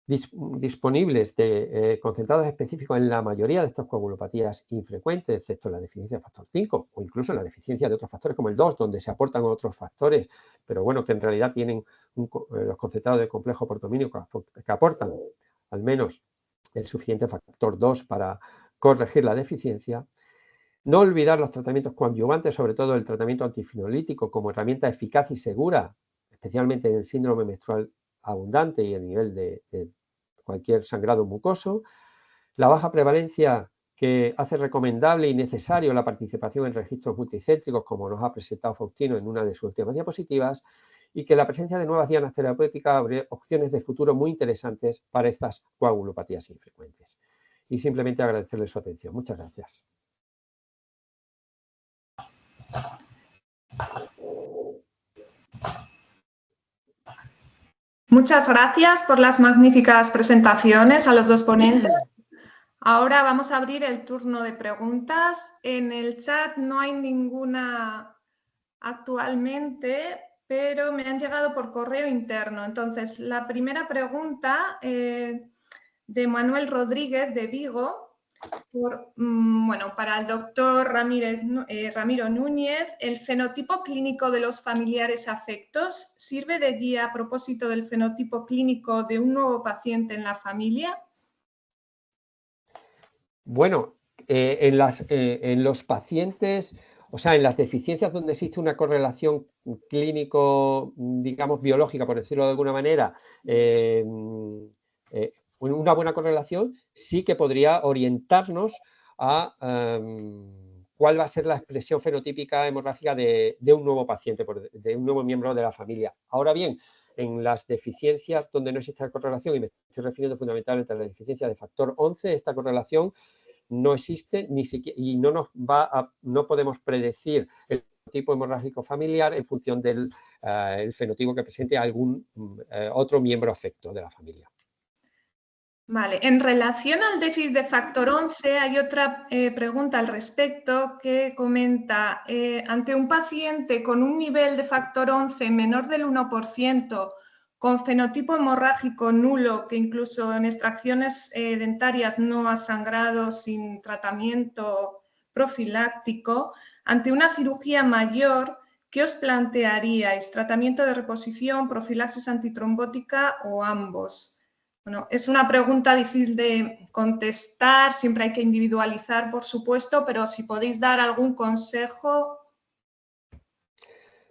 disponibles de concentrados específicos en la mayoría de estas coagulopatías infrecuentes, excepto la deficiencia de factor 5 o incluso la deficiencia de otros factores como el 2, donde se aportan otros factores, pero bueno, que en realidad tienen los concentrados de complejo protomínico que aportan al menos el suficiente factor 2 para corregir la deficiencia. No olvidar los tratamientos coadyuvantes, sobre todo el tratamiento antifenolítico como herramienta eficaz y segura, especialmente en el síndrome menstrual abundante y a nivel de cualquier sangrado mucoso. La baja prevalencia que hace recomendable y necesario la participación en registros multicéntricos, como nos ha presentado Faustino en una de sus últimas diapositivas, y que la presencia de nuevas dianas terapéuticas abre opciones de futuro muy interesantes para estas coagulopatías infrecuentes. Y simplemente agradecerles su atención. Muchas gracias. Muchas gracias por las magníficas presentaciones a los dos ponentes. Ahora vamos a abrir el turno de preguntas. En el chat no hay ninguna actualmente, pero me han llegado por correo interno. Entonces, la primera pregunta de Manuel Rodríguez de Vigo, para el doctor Ramiro Núñez. ¿El fenotipo clínico de los familiares afectos sirve de guía a propósito del fenotipo clínico de un nuevo paciente en la familia? Bueno, en los pacientes, o sea, en las deficiencias donde existe una correlación clínico, digamos, biológica, por decirlo de alguna manera, una buena correlación sí que podría orientarnos a cuál va a ser la expresión fenotípica hemorrágica de un nuevo paciente, de un nuevo miembro de la familia. Ahora bien, en las deficiencias donde no existe correlación, y me estoy refiriendo fundamentalmente a la deficiencia de factor 11, esta correlación no existe ni siquiera, y no podemos predecir el tipo hemorrágico familiar en función del el fenotipo que presente algún otro miembro afecto de la familia. Vale, en relación al déficit de factor 11 hay otra pregunta al respecto que comenta, ante un paciente con un nivel de factor 11 menor del 1%, con fenotipo hemorrágico nulo, que incluso en extracciones dentarias no ha sangrado sin tratamiento profiláctico, ante una cirugía mayor, ¿qué os plantearíais? ¿Tratamiento de reposición, profilaxis antitrombótica o ambos? Bueno, es una pregunta difícil de contestar, siempre hay que individualizar, por supuesto, pero si podéis dar algún consejo.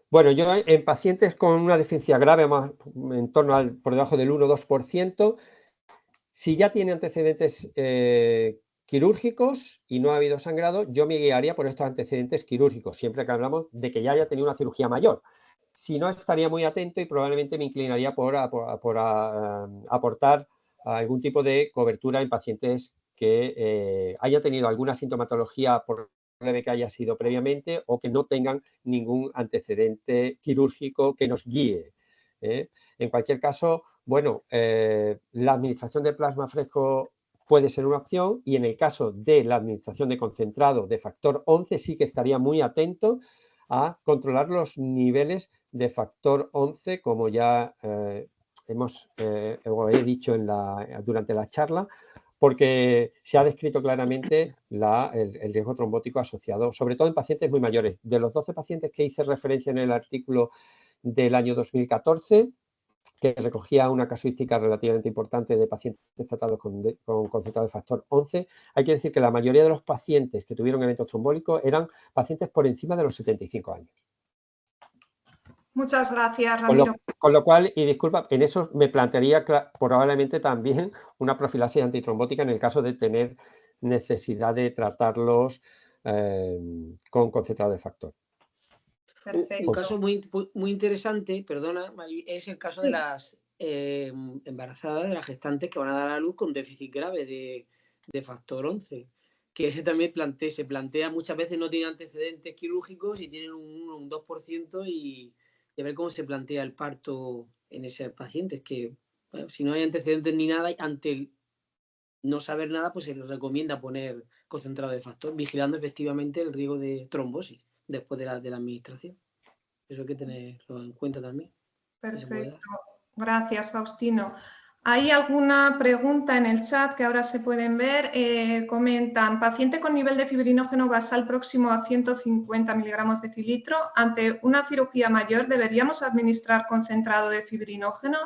Bueno, yo en pacientes con una deficiencia grave, más en torno por debajo del 1 o 2%, si ya tiene antecedentes quirúrgicos y no ha habido sangrado, yo me guiaría por estos antecedentes quirúrgicos, siempre que hablamos de que ya haya tenido una cirugía mayor. Si no, estaría muy atento y probablemente me inclinaría por aportar algún tipo de cobertura en pacientes que haya tenido alguna sintomatología por leve que haya sido previamente o que no tengan ningún antecedente quirúrgico que nos guíe. En cualquier caso, bueno, la administración de plasma fresco puede ser una opción y en el caso de la administración de concentrado de factor 11 sí que estaría muy atento a controlar los niveles de factor 11, como ya he dicho durante la charla, porque se ha descrito claramente el riesgo trombótico asociado, sobre todo en pacientes muy mayores. De los 12 pacientes que hice referencia en el artículo del año 2014, que recogía una casuística relativamente importante de pacientes tratados con concentrado de factor 11. Hay que decir que la mayoría de los pacientes que tuvieron eventos trombólicos eran pacientes por encima de los 75 años. Muchas gracias, Ramiro. Con lo cual, y disculpa, en eso me plantearía probablemente también una profilaxis antitrombótica en el caso de tener necesidad de tratarlos con concentrado de factor. Un caso muy interesante, perdona, es el caso de las embarazadas, de las gestantes que van a dar a luz con déficit grave de factor 11. que ese también se plantea muchas veces, no tiene antecedentes quirúrgicos y tienen un 2% y a ver cómo se plantea el parto en ese paciente. Es que bueno, si no hay antecedentes ni nada, ante el no saber nada, pues se le recomienda poner concentrado de factor, vigilando efectivamente el riesgo de trombosis después de la administración. Eso hay que tenerlo en cuenta también. Perfecto. Gracias, Faustino. ¿Hay alguna pregunta en el chat que ahora se pueden ver? Comentan, paciente con nivel de fibrinógeno basal próximo a 150 miligramos decilitro. Ante una cirugía mayor, ¿deberíamos administrar concentrado de fibrinógeno?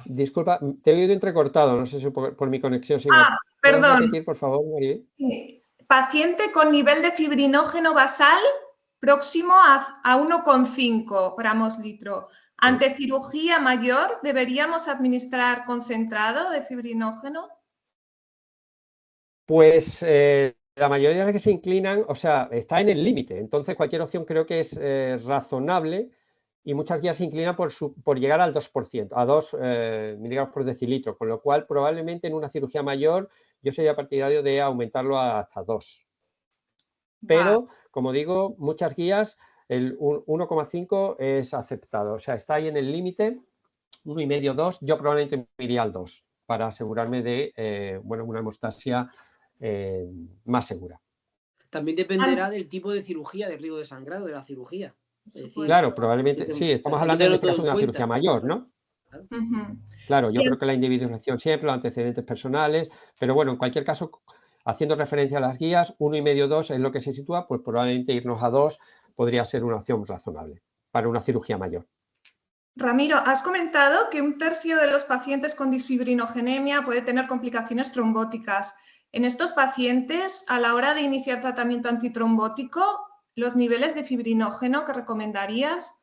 Disculpa, te he oído entrecortado, no sé si por mi conexión. Si perdón. ¿Puedes repetir, por favor, María? Sí. Paciente con nivel de fibrinógeno basal próximo a 1,5 gramos litro. Ante cirugía mayor, ¿deberíamos administrar concentrado de fibrinógeno? Pues la mayoría de las que se inclinan, o sea, está en el límite. Entonces, cualquier opción creo que es razonable y muchas guías se inclinan por llegar al 2%, a 2 miligramos por decilitro, con lo cual probablemente en una cirugía mayor yo sería partidario de aumentarlo hasta 2. Pero, como digo, muchas guías, el 1,5 es aceptado. O sea, está ahí en el límite, 1,5, 2. Yo probablemente me iría al 2 para asegurarme de bueno, una hemostasia más segura. También dependerá del tipo de cirugía, del riesgo de sangrado, de la cirugía. Es decir, claro, probablemente, sí, estamos hablando en este caso de una cirugía mayor, ¿no? Claro, yo creo que la individualización siempre, los antecedentes personales, pero bueno, en cualquier caso, haciendo referencia a las guías, 1,5, 2 es lo que se sitúa, pues probablemente irnos a 2 podría ser una opción razonable para una cirugía mayor. Ramiro, has comentado que 1/3 de los pacientes con disfibrinogenemia puede tener complicaciones trombóticas. En estos pacientes, a la hora de iniciar tratamiento antitrombótico, ¿los niveles de fibrinógeno que recomendarías?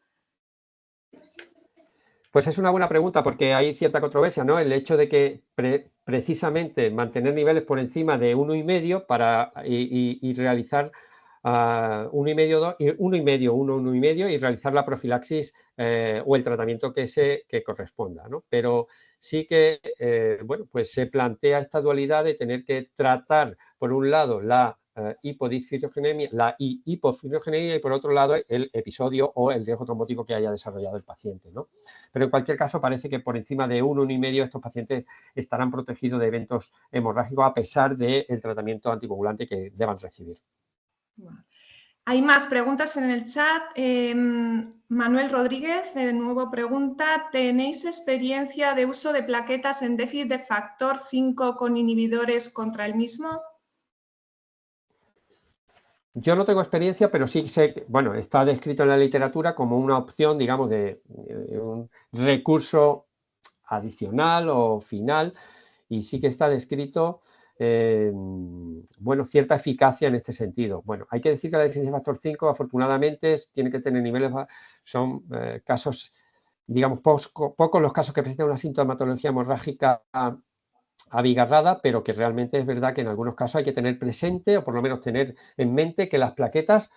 Pues es una buena pregunta porque hay cierta controversia, ¿no? El hecho de que precisamente mantener niveles por encima de 1,5 y realizar 1,5, 2, 1,5, 1,5 y realizar la profilaxis o el tratamiento que corresponda, ¿no? Pero sí que, bueno, pues se plantea esta dualidad de tener que tratar, por un lado, la hipodisfibrinogenemia, la hipofibrinogenia y por otro lado el episodio o el riesgo trombótico que haya desarrollado el paciente, ¿no? Pero en cualquier caso parece que por encima de 1, 1,5 estos pacientes estarán protegidos de eventos hemorrágicos a pesar del tratamiento anticoagulante que deban recibir. Hay más preguntas en el chat. Manuel Rodríguez, de nuevo pregunta, ¿tenéis experiencia de uso de plaquetas en déficit de factor 5 con inhibidores contra el mismo? Yo no tengo experiencia, pero sí sé que, bueno, está descrito en la literatura como una opción, digamos, de un recurso adicional o final, y sí que está descrito, bueno, cierta eficacia en este sentido. Bueno, hay que decir que la deficiencia de factor 5, afortunadamente, tiene que tener niveles, son casos, digamos, pocos los casos que presentan una sintomatología hemorrágica abigarrada, pero que realmente es verdad que en algunos casos hay que tener presente o por lo menos tener en mente que las plaquetas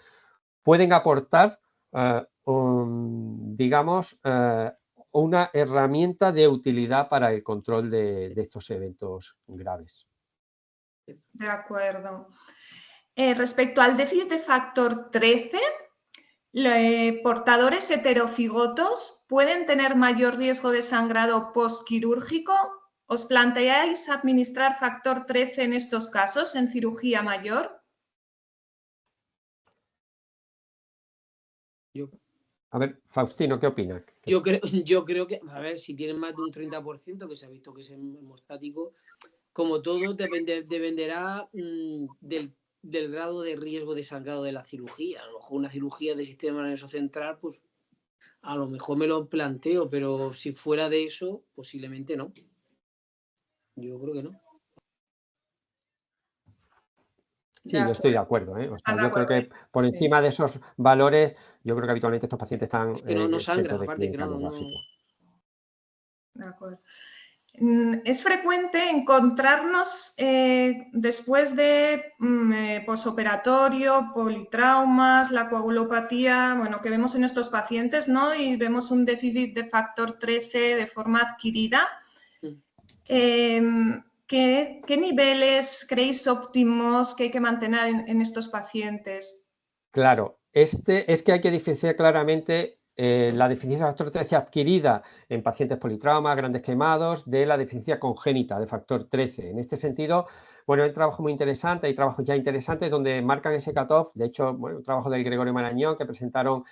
pueden aportar, digamos, una herramienta de utilidad para el control de estos eventos graves. De acuerdo. Respecto al déficit de factor 13, ¿portadores heterocigotos pueden tener mayor riesgo de sangrado postquirúrgico? ¿Os planteáis administrar factor 13 en estos casos, en cirugía mayor? A ver, Faustino, ¿qué opinas? Yo creo que, a ver, si tienen más de un 30%, que se ha visto que es hemostático, como todo dependerá del grado de riesgo de sangrado de la cirugía. A lo mejor una cirugía del sistema nervioso central, pues a lo mejor me lo planteo, pero si fuera de eso, posiblemente no. Yo creo que no. Sí, yo estoy de acuerdo, ¿eh? O sea, yo creo que por encima de esos valores, yo creo que habitualmente estos pacientes están es que no sangran, aparte que no. De acuerdo. Es frecuente encontrarnos después de posoperatorio, politraumas, la coagulopatía, bueno, que vemos en estos pacientes, ¿no? Y vemos un déficit de factor 13 de forma adquirida. ¿qué niveles creéis óptimos que hay que mantener en estos pacientes? Claro, es que hay que diferenciar claramente la deficiencia de factor 13 adquirida en pacientes politrauma, grandes quemados, de la deficiencia congénita de factor 13. En este sentido, bueno, hay un trabajo muy interesante, hay trabajos ya interesantes donde marcan ese cutoff. De hecho, bueno, un trabajo del Gregorio Marañón que presentaron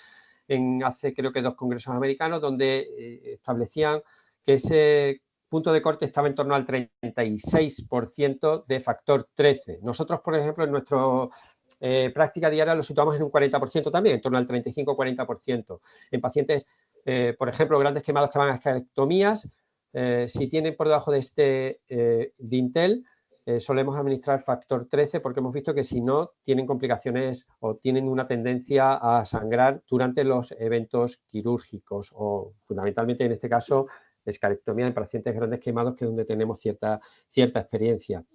hace creo que 2 congresos americanos, donde establecían que ese punto de corte estaba en torno al 36% de factor 13. Nosotros, por ejemplo, en nuestra práctica diaria lo situamos en un 40% también, en torno al 35-40%. En pacientes, por ejemplo, grandes quemados que van a esterectomías, si tienen por debajo de este dintel, solemos administrar factor 13 porque hemos visto que si no tienen complicaciones o tienen una tendencia a sangrar durante los eventos quirúrgicos o fundamentalmente en este caso escarectomía en pacientes grandes quemados, que es donde tenemos cierta experiencia.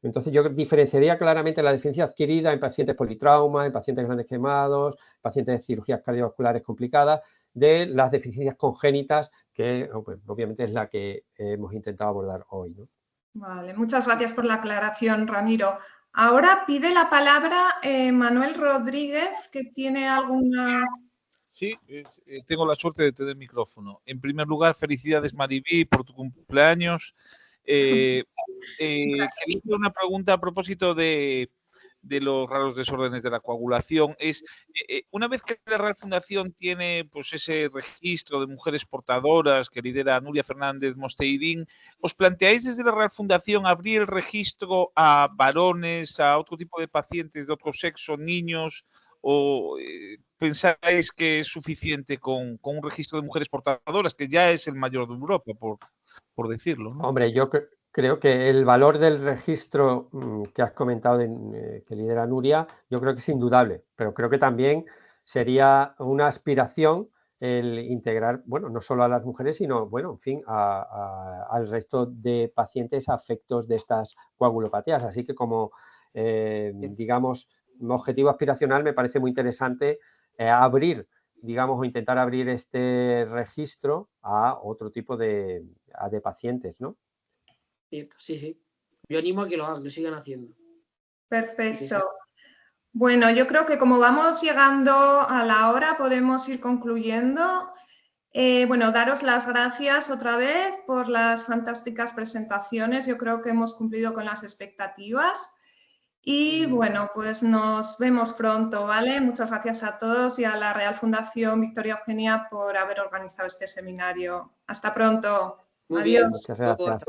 Entonces yo diferenciaría claramente la deficiencia adquirida en pacientes politrauma, en pacientes grandes quemados, pacientes de cirugías cardiovasculares complicadas, de las deficiencias congénitas, que pues, obviamente es la que hemos intentado abordar hoy, ¿no? Vale, muchas gracias por la aclaración, Ramiro. Ahora pide la palabra Manuel Rodríguez, que tiene alguna... Sí, tengo la suerte de tener micrófono. En primer lugar, felicidades, Mariví, por tu cumpleaños. Quería hacer una pregunta a propósito de los raros desórdenes de la coagulación. Una vez que la Real Fundación tiene pues, ese registro de mujeres portadoras que lidera Nuria Fernández Mosteidín, ¿os planteáis desde la Real Fundación abrir el registro a varones, a otro tipo de pacientes de otro sexo, niños, o pensáis que es suficiente con un registro de mujeres portadoras, que ya es el mayor de Europa, por decirlo, ¿no? Hombre, yo creo que el valor del registro que has comentado que lidera Nuria, yo creo que es indudable, pero creo que también sería una aspiración el integrar, bueno, no solo a las mujeres, sino, bueno, en fin, al resto de pacientes afectos de estas coagulopatías. Así que como, digamos, objetivo aspiracional me parece muy interesante abrir, digamos, o intentar abrir este registro a otro tipo de pacientes, ¿no? Cierto, sí, sí. Yo animo a que lo hagan, que lo sigan haciendo. Perfecto. Sí, sí. Bueno, yo creo que como vamos llegando a la hora, podemos ir concluyendo. Bueno, daros las gracias otra vez por las fantásticas presentaciones. Yo creo que hemos cumplido con las expectativas. Y bueno, pues nos vemos pronto, ¿vale? Muchas gracias a todos y a la Real Fundación Victoria Eugenia por haber organizado este seminario. Hasta pronto. Muy Adiós. bien. Muchas gracias.